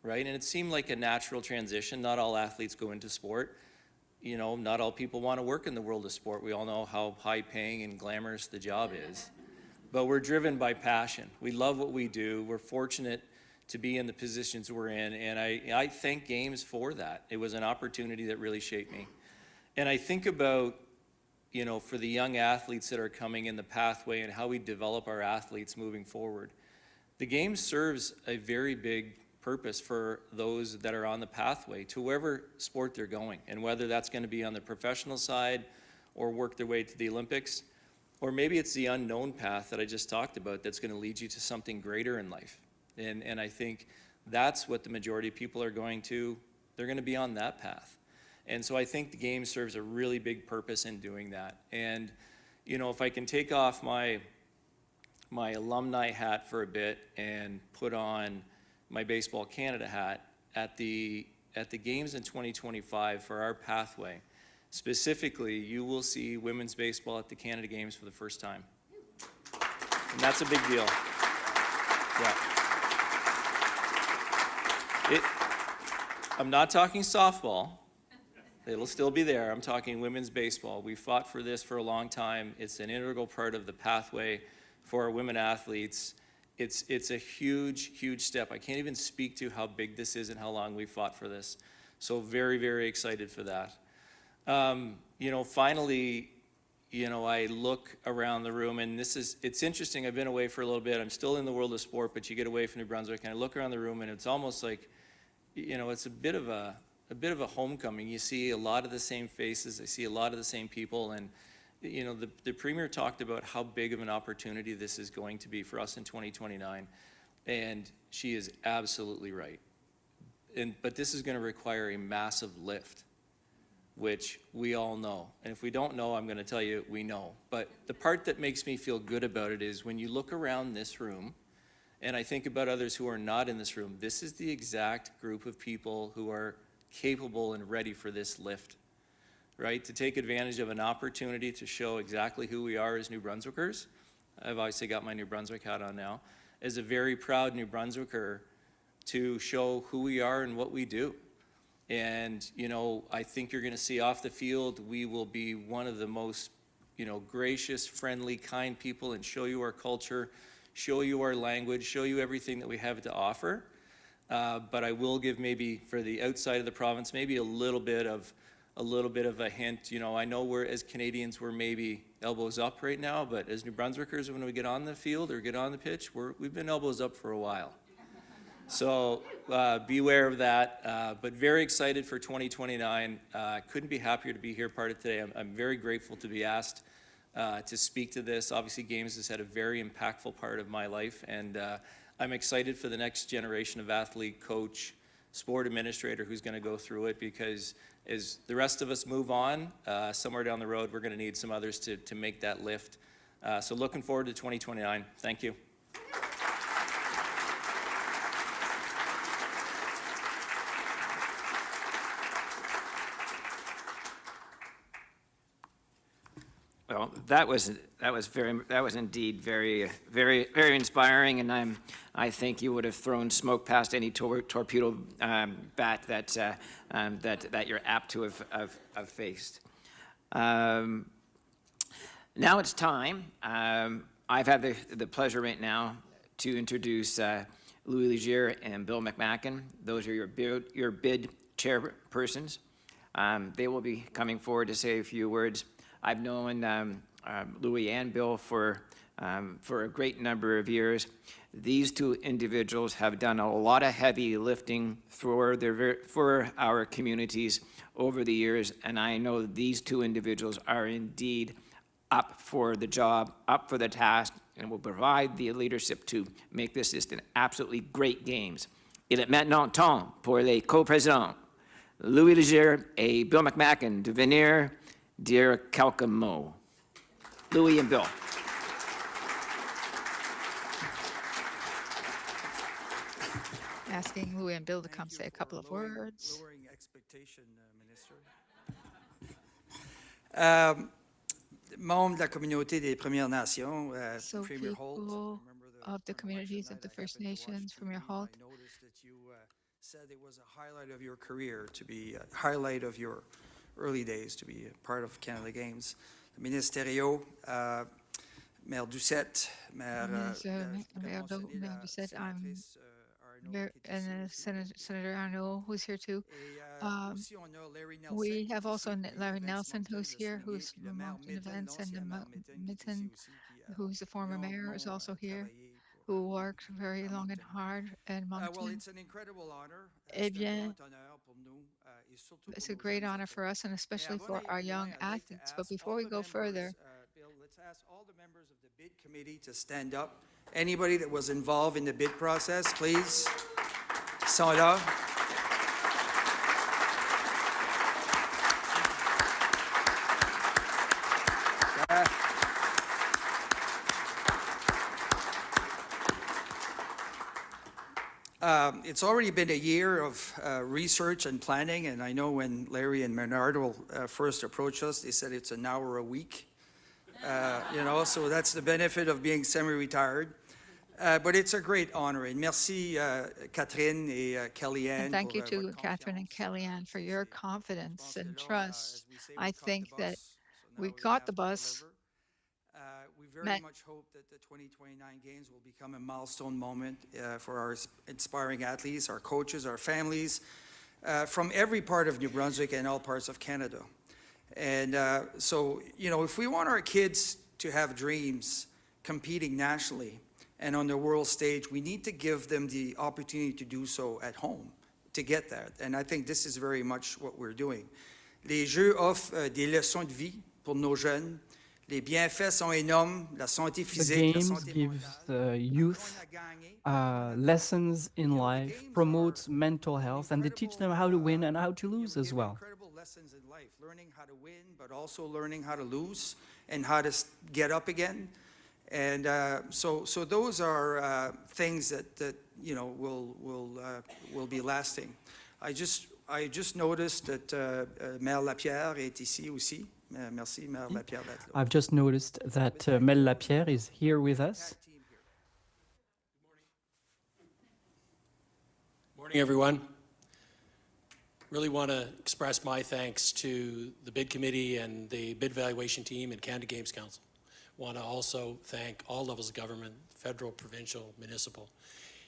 K: right? And it seemed like a natural transition. Not all athletes go into sport. You know, not all people want to work in the world of sport. We all know how high paying and glamorous the job is. But we're driven by passion. We love what we do. We're fortunate to be in the positions we're in, and I thank games for that. It was an opportunity that really shaped me. And I think about, you know, for the young athletes that are coming in the pathway and how we develop our athletes moving forward. The game serves a very big purpose for those that are on the pathway to wherever sport they're going, and whether that's going to be on the professional side or work their way to the Olympics, or maybe it's the unknown path that I just talked about that's going to lead you to something greater in life. And I think that's what the majority of people are going to. They're going to be on that path. And so I think the game serves a really big purpose in doing that. And, you know, if I can take off my alumni hat for a bit and put on my Baseball Canada hat, at the games in 2025 for our pathway, specifically, you will see women's baseball at the Canada Games for the first time. And that's a big deal. Yeah. I'm not talking softball. It'll still be there. I'm talking women's baseball. We fought for this for a long time. It's an integral part of the pathway for our women athletes. It's a huge, huge step. I can't even speak to how big this is and how long we fought for this. So very, very excited for that. You know, finally, you know, I look around the room, and it's interesting. I've been away for a little bit. I'm still in the world of sport, but you get away from New Brunswick, and I look around the room, and it's almost like, you know, it's a bit of a homecoming. You see a lot of the same faces. I see a lot of the same people, and you know, the Premier talked about how big of an opportunity this is going to be for us in 2029, and she is absolutely right. But this is going to require a massive lift, which we all know. And if we don't know, I'm going to tell you we know. But the part that makes me feel good about it is when you look around this room, and I think about others who are not in this room, this is the exact group of people who are capable and ready for this lift, right? To take advantage of an opportunity to show exactly who we are as New Brunswickers. I've obviously got my New Brunswick hat on now. As a very proud New Brunswicker, to show who we are and what we do. And, you know, I think you're going to see off the field, we will be one of the most, you know, gracious, friendly, kind people, and show you our culture, show you our language, show you everything that we have to offer. But I will give, maybe for the outside of the province, maybe a little bit of a hint. You know, I know we're, as Canadians, we're maybe elbows up right now, but as New Brunswickers, when we get on the field or get on the pitch, we've been elbows up for a while. So beware of that, but very excited for 2029. Couldn't be happier to be here part of today. I'm very grateful to be asked to speak to this. Obviously, games has had a very impactful part of my life, and I'm excited for the next generation of athlete, coach, sport administrator who's going to go through it, because as the rest of us move on, somewhere down the road, we're going to need some others to make that lift. So looking forward to 2029. Thank you.
A: Well, that was indeed very inspiring, and I think you would have thrown smoke past any torpedo bat that you're apt to have faced. Now it's time. I've had the pleasure right now to introduce Louis Legier and Bill McMacken. Those are your bid chairpersons. They will be coming forward to say a few words. I've known Louis and Bill for a great number of years. These two individuals have done a lot of heavy lifting for our communities over the years, and I know these two individuals are indeed up for the job, up for the task, and will provide the leadership to make this just an absolutely great games. Il est maintenant temps pour les co-présidents, Louis Legier et Bill McMacken, de venir dire quelques mots. Louis and Bill.
E: Asking Louis and Bill to come say a couple of words.
L: Lowering expectation, Minister. Membres de la communauté des Premières Nations,
E: So
L: Premier Holt.
E: people of the communities of the First Nations, Premier Holt.
L: I noticed that you said it was a highlight of your career, to be a highlight of your early days, to be a part of Canada Games. The Ministériaux, Maire Doucette, Maire
E: Doucette, and Senator Arnault, who's here too. We have also Larry Nelson, who's here, who's from Mountain Events, and Mitten, who's the former mayor, is also here, who worked very long and hard in
L: well,
E: Moncton.
L: it's an incredible honor.
E: Eh bien, it's a great honor for us, and especially for our young athletes. But before we go further,
L: Bill, let's ask all the members of the bid committee to stand up. Anybody that was involved in the bid process, please. Sont là. It's already been a year of research and planning, and I know when Larry and Bernardo first approached us, they said it's an hour a week. So that's the benefit of being semi-retired. But it's a great honor, and merci Catherine et Kellyanne.
E: and thank you to Catherine and Kellyanne for your confidence and trust. I think that we got the bus.
L: We very much hope that the 2029 Games will become a milestone moment for our inspiring athletes, our coaches, our families, from every part of New Brunswick and all parts of Canada. And so, if we want our kids to have dreams competing nationally and on the world stage, we need to give them the opportunity to do so at home, to get that. And I think this is very much what we're doing. Les Jeux offrent des leçons de vie pour nos jeunes. Les bienfaits sont énormes, la santé
B: The
L: physique, la
B: games
L: santé
B: give
L: morale.
B: the youth lessons in life, promotes mental health, and they teach them how to win and how to lose as well.
L: Incredible lessons in life, learning how to win, but also learning how to lose and how to get up again. And so those are things that will be lasting. I just noticed that Maire Lapierre est ici aussi. Merci, Maire Lapierre, d'être là.
B: I've just noticed that Mel Lapierre is here with us.
M: Morning, everyone. Really want to express my thanks to the bid committee and the bid evaluation team and Canada Games Council. Want to also thank all levels of government, federal, provincial, municipal.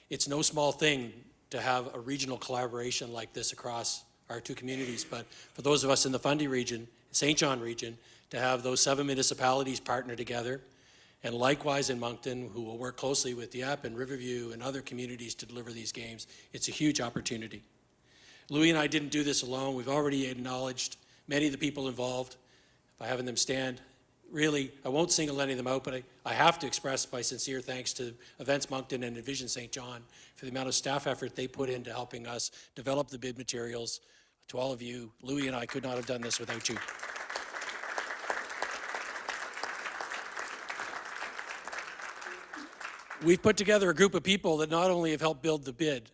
M: It's no small thing to have a regional collaboration like this across our two communities, but for those of us in the Fundy region, St. John region, to have those 7 municipalities partner together, and likewise in Moncton, who will work closely with Dieppe and Riverview and other communities to deliver these games, it's a huge opportunity. Louis and I didn't do this alone. We've already acknowledged many of the people involved by having them stand. Really, I won't single any of them out, but I have to express my sincere thanks to Events Moncton and Envision St. John for the amount of staff effort they put into helping us develop the bid materials. To all of you, Louis and I could not have done this without you. We've put together a group of people that not only have helped build the bid,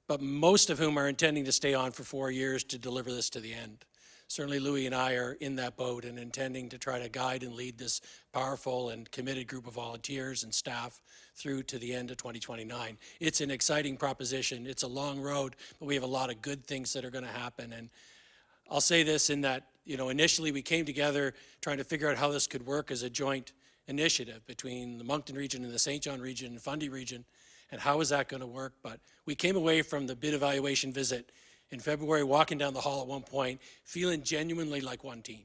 M: but most of whom are intending to stay on for 4 years to deliver this to the end. certainly Louis and I are in that boat and intending to try to guide and lead this powerful and committed group of volunteers and staff through to the end of 2029. It's an exciting proposition. It's a long road, but we have a lot of good things that are going to happen. And I'll say this in that, initially we came together trying to figure out how this could work as a joint initiative between the Moncton region and the St. John region and Fundy region, and how is that going to work? But we came away from the bid evaluation visit in February, walking down the hall at one point, feeling genuinely like one team,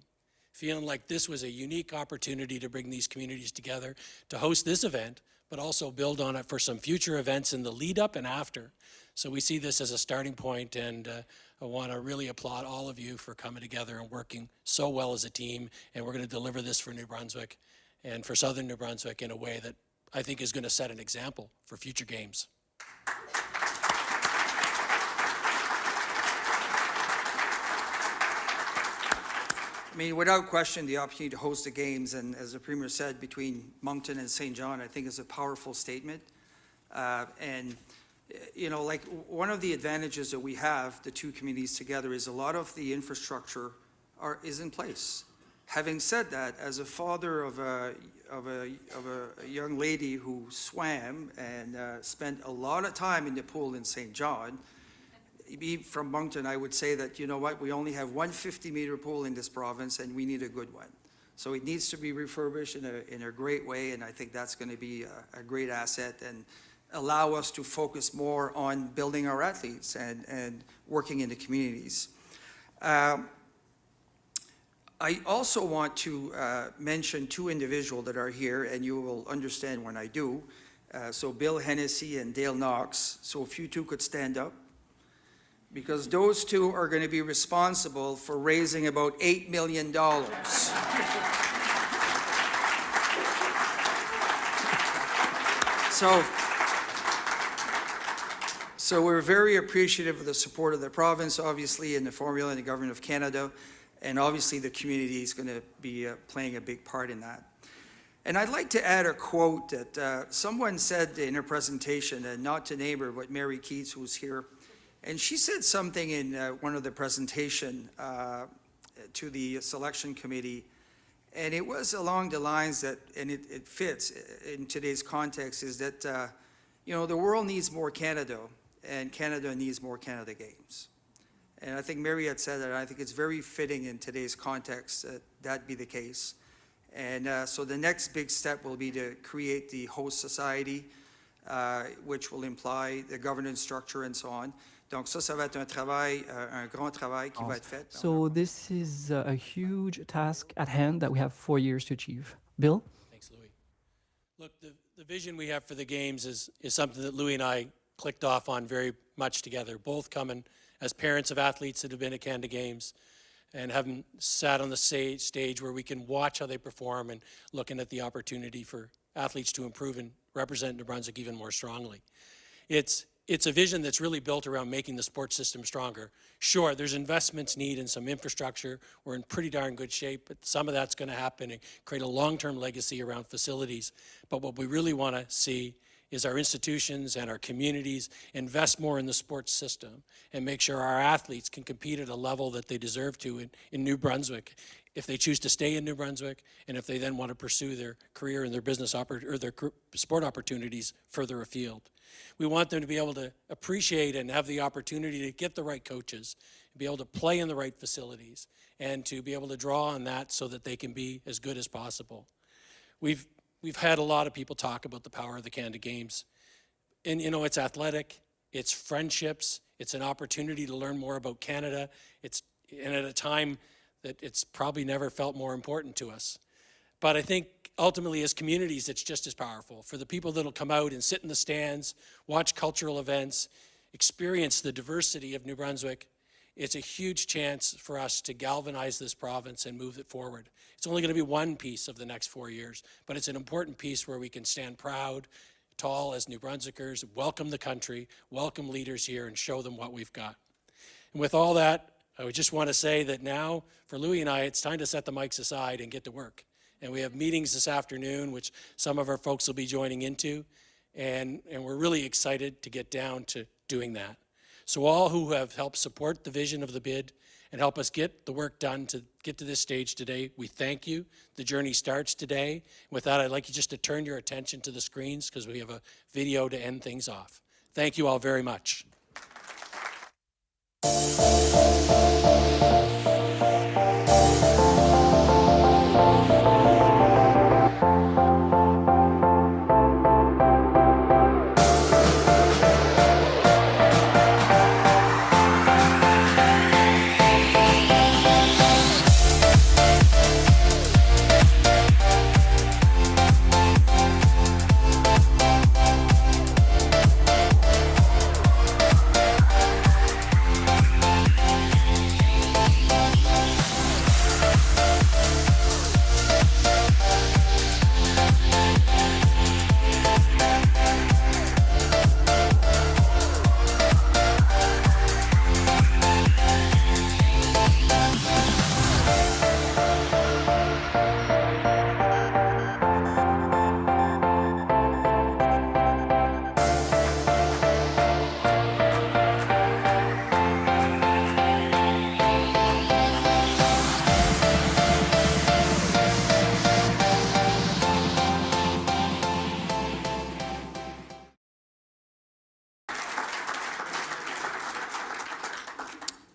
M: feeling like this was a unique opportunity to bring these communities together, to host this event, but also build on it for some future events in the lead up and after. So we see this as a starting point, and I want to really applaud all of you for coming together and working so well as a team, and we're going to deliver this for New Brunswick and for Southern New Brunswick in a way that I think is going to set an example for future games.
L: I mean, without question, the opportunity to host the games, and as the Premier said, between Moncton and St. John, I think is a powerful statement. Like one of the advantages that we have, the two communities together, is a lot of the infrastructure is in place. Having said that, as a father of a young lady who swam and spent a lot of time in the pool in St. John, from Moncton, I would say that, you know what, we only have one 50-meter pool in this province, and we need a good one. So it needs to be refurbished in a great way, and I think that's going to be a great asset and allow us to focus more on building our athletes and working in the communities. I also want to mention two individuals that are here, and you will understand when I do. So Bill Hennessy and Dale Knox. So if you two could stand up, because those two are going to be responsible for raising about $8 million. So we're very appreciative of the support of the province, obviously, and the formula and the government of Canada, and obviously the community is going to be playing a big part in that. And I'd like to add a quote that someone said in her presentation, and not to name her, but Mary Keats, who's here. And she said something in one of the presentation to the selection committee, and it was along the lines that, and it fits in today's context, is that, the world needs more Canada, and Canada needs more Canada Games. And I think Mary had said that, and I think it's very fitting in today's context that that be the case. And so the next big step will be to create the host society, which will imply the governance structure and so on. Donc ça va être un grand travail qui va être fait.
B: So this is a huge task at hand that we have 4 years to achieve. Bill?
M: Thanks, Louis. Look, the vision we have for the games is something that Louis and I clicked off on very much together, both coming as parents of athletes that have been at Canada Games and having sat on the stage where we can watch how they perform and looking at the opportunity for athletes to improve and represent New Brunswick even more strongly. It's a vision that's really built around making the sports system stronger. Sure, there's investments needed in some infrastructure. We're in pretty darn good shape, but some of that's going to happen and create a long-term legacy around facilities. But what we really want to see is our institutions and our communities invest more in the sports system and make sure our athletes can compete at a level that they deserve to in New Brunswick, if they choose to stay in New Brunswick, and if they then want to pursue their career and their business or their sport opportunities further afield. We want them to be able to appreciate and have the opportunity to get the right coaches, be able to play in the right facilities, and to be able to draw on that so that they can be as good as possible. We've had a lot of people talk about the power of the Canada Games. And it's athletic, it's friendships, it's an opportunity to learn more about Canada. And at a time that it's probably never felt more important to us. But I think ultimately as communities, it's just as powerful. For the people that'll come out and sit in the stands, watch cultural events, experience the diversity of New Brunswick, it's a huge chance for us to galvanize this province and move it forward. It's only going to be one piece of the next 4 years, but it's an important piece where we can stand proud, tall as New Brunswickers, welcome the country, welcome leaders here, and show them what we've got. And with all that, I would just want to say that now, for Louis and I, it's time to set the mics aside and get to work. And we have meetings this afternoon, which some of our folks will be joining into, and we're really excited to get down to doing that. So all who have helped support the vision of the bid and help us get the work done to get to this stage today. We thank you. The journey starts today. With that, I'd like you just to turn your attention to the screens because we have a video to end things off. Thank you all very much.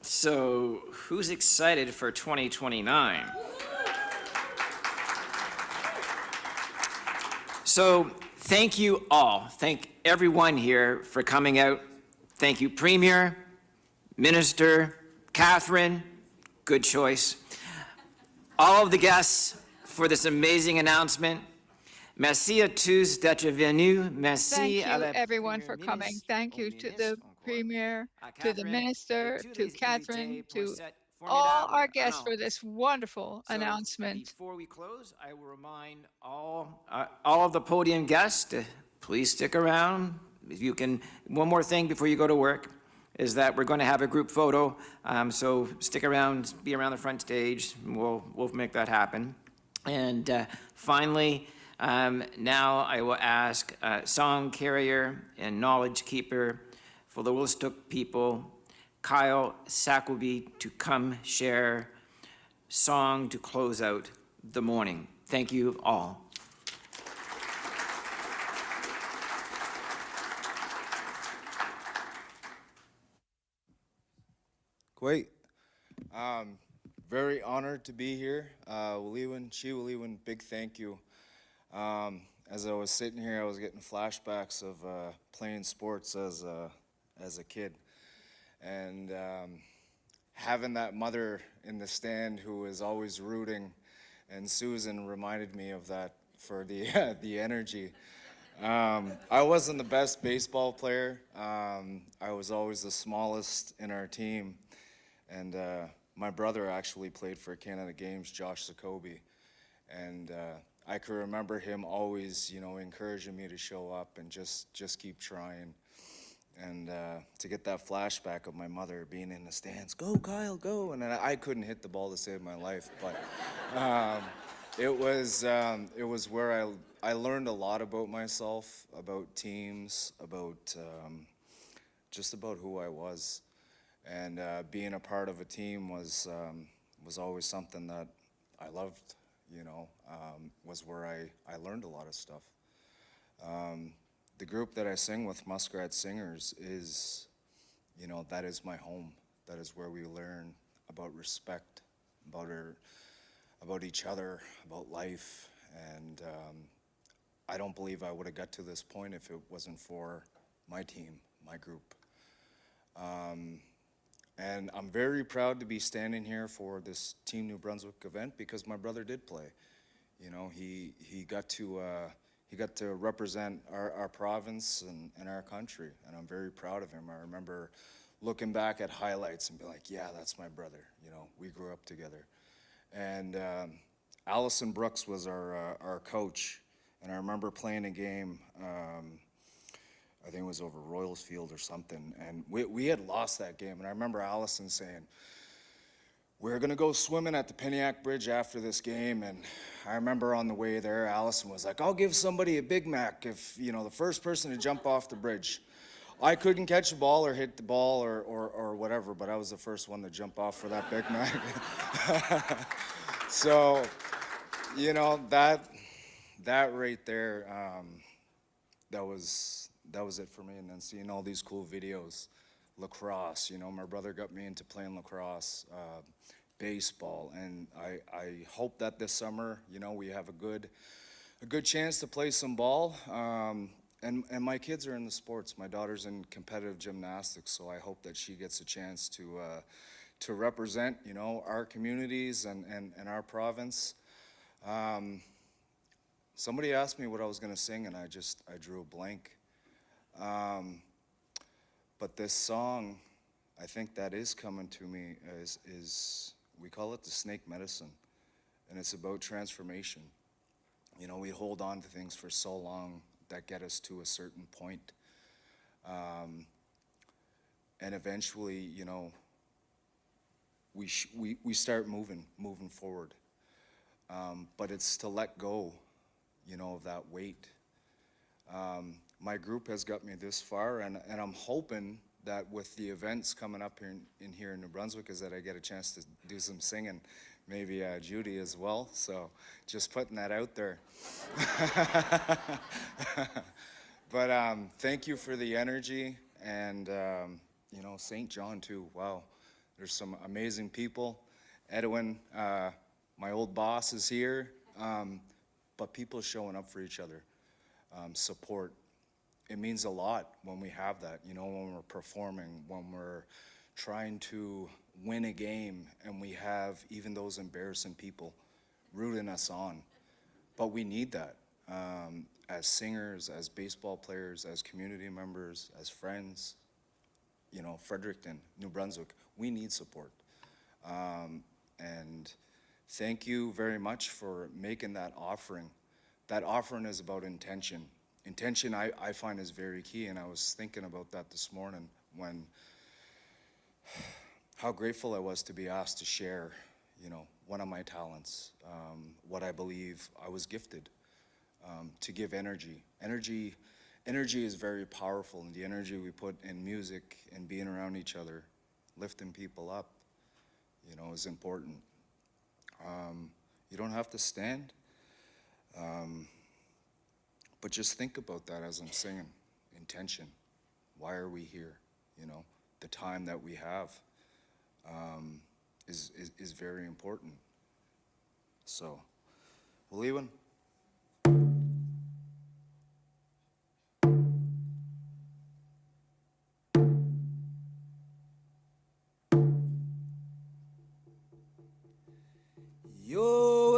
A: So who's excited for 2029? So thank you all. Thank everyone here for coming out. Thank you, Premier, Minister, Catherine, good choice. All of the guests for this amazing announcement. Merci à tous d'être venus. Merci
E: Thank you,
A: à la
E: everyone, for
A: Première
E: coming.
A: ministre,
E: Thank
A: au
E: you to
A: ministre,
E: the
A: encore,
E: Premier,
A: à
E: to the
A: Catherine,
E: Minister,
A: et tous
E: to
A: les
E: Catherine,
A: invités pour
E: to
A: cette
E: all
A: formidable
E: our guests for
A: annonce.
E: this wonderful
A: So,
E: announcement.
A: before we close, I will remind all of the podium guests to please stick around. If you can, one more thing before you go to work is that we're going to have a group photo. So stick around, be around the front stage. We'll make that happen. And finally, now I will ask song carrier and knowledge keeper for the Woolstook people, Kyle Sackleby, to come share song to close out the morning. Thank you all.
N: Great. Very honored to be here. Waliwin, big thank you. As I was sitting here, I was getting flashbacks of playing sports as a kid. And having that mother in the stand who was always rooting, and Susan reminded me of that for the, the energy. I wasn't the best baseball player. I was always the smallest in our team. And my brother actually played for Canada Games, Josh Jacoby. And I can remember him always, encouraging me to show up and just keep trying. And to get that flashback of my mother being in the stands, go Kyle, go. And I couldn't hit the ball to save my life, but it was where I learned a lot about myself, about teams, about just about who I was. And being a part of a team was always something that I loved, was where I learned a lot of stuff. The group that I sing with, Muskrat Singers, is, that is my home. That is where we learn about respect, about each other, about life. And I don't believe I would have got to this point if it wasn't for my team, my group. And I'm very proud to be standing here for this Team New Brunswick event because my brother did play. He got to represent our province and our country, and I'm very proud of him. I remember looking back at highlights and be like, yeah, that's my brother. We grew up together. And Allison Brooks was our coach, and I remember playing a game. I think it was over Royals Field or something, and we had lost that game. And I remember Allison saying, we're gonna go swimming at the Peniac Bridge after this game. And I remember on the way there, Allison was like, I'll give somebody a Big Mac if, the first person to jump off the bridge. I couldn't catch the ball or hit the ball or whatever, but I was the first one to jump off for that Big Mac. So, you know, that right there, that was it for me. And then seeing all these cool videos, lacrosse, you know, my brother got me into playing lacrosse, baseball, and I hope that this summer, you know, we have a good chance to play some ball. And my kids are in the sports. My daughter's in competitive gymnastics, so I hope that she gets a chance to represent, you know, our communities and our province. Somebody asked me what I was going to sing, and I drew a blank. But this song, I think that is coming to me is we call it the snake medicine, and it's about transformation. You know, we hold on to things for so long that get us to a certain point. And eventually, you know, we start moving forward. But it's to let go, you know, of that weight. My group has got me this far, and I'm hoping that with the events coming up here in New Brunswick is that I get a chance to do some singing, maybe Judy as well, so just putting that out there. But thank you for the energy, and you know, St. John too, wow, there's some amazing people. Edwin, my old boss, is here, but people showing up for each other, support. It means a lot when we have that, you know, when we're performing, when we're trying to win a game, and we have even those embarrassing people rooting us on. But we need that as singers, as baseball players, as community members, as friends. You know, Fredericton, New Brunswick, we need support. And thank you very much for making that offering. That offering is about intention. Intention, I find, is very key, and I was thinking about that this morning when how grateful I was to be asked to share, you know, one of my talents, what I believe I was gifted, to give energy. Energy is very powerful, and the energy we put in music and being around each other, lifting people up, you know, is important. You don't have to stand, but just think about that as I'm singing. Intention. Why are we here? You know, the time that we have is very important. So, Leewin.
O: Yo,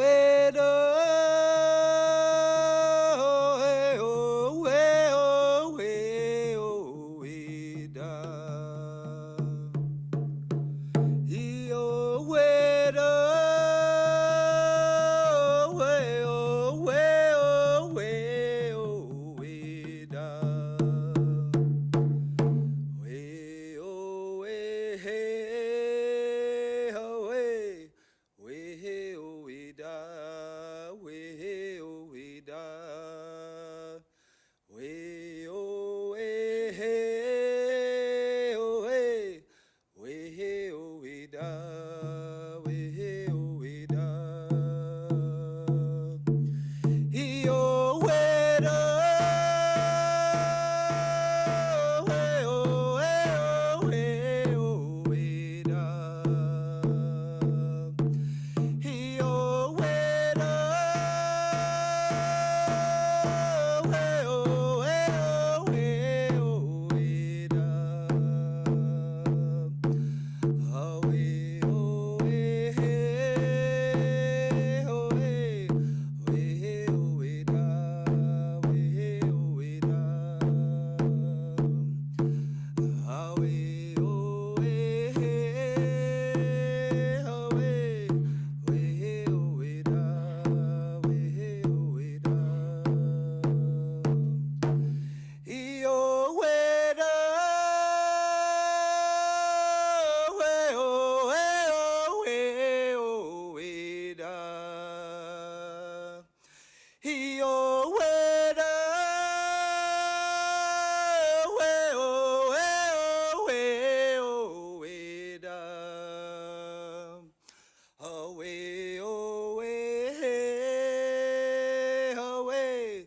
O: away, away, hey, away,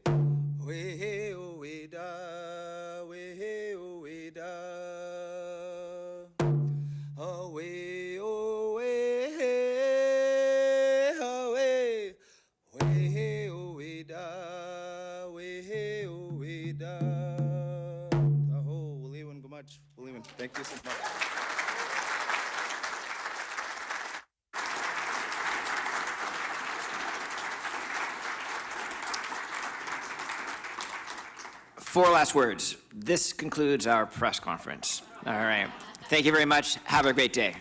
O: way, hey, away, da, way, hey, away, da, away, away, hey, away, way, hey, away, da, way, hey, away, da. Taho, Waliwan, Gumach, Waliwan. Thank you so much.
A: Four last words. This concludes our press conference. All right. Thank you very much. Have a great day.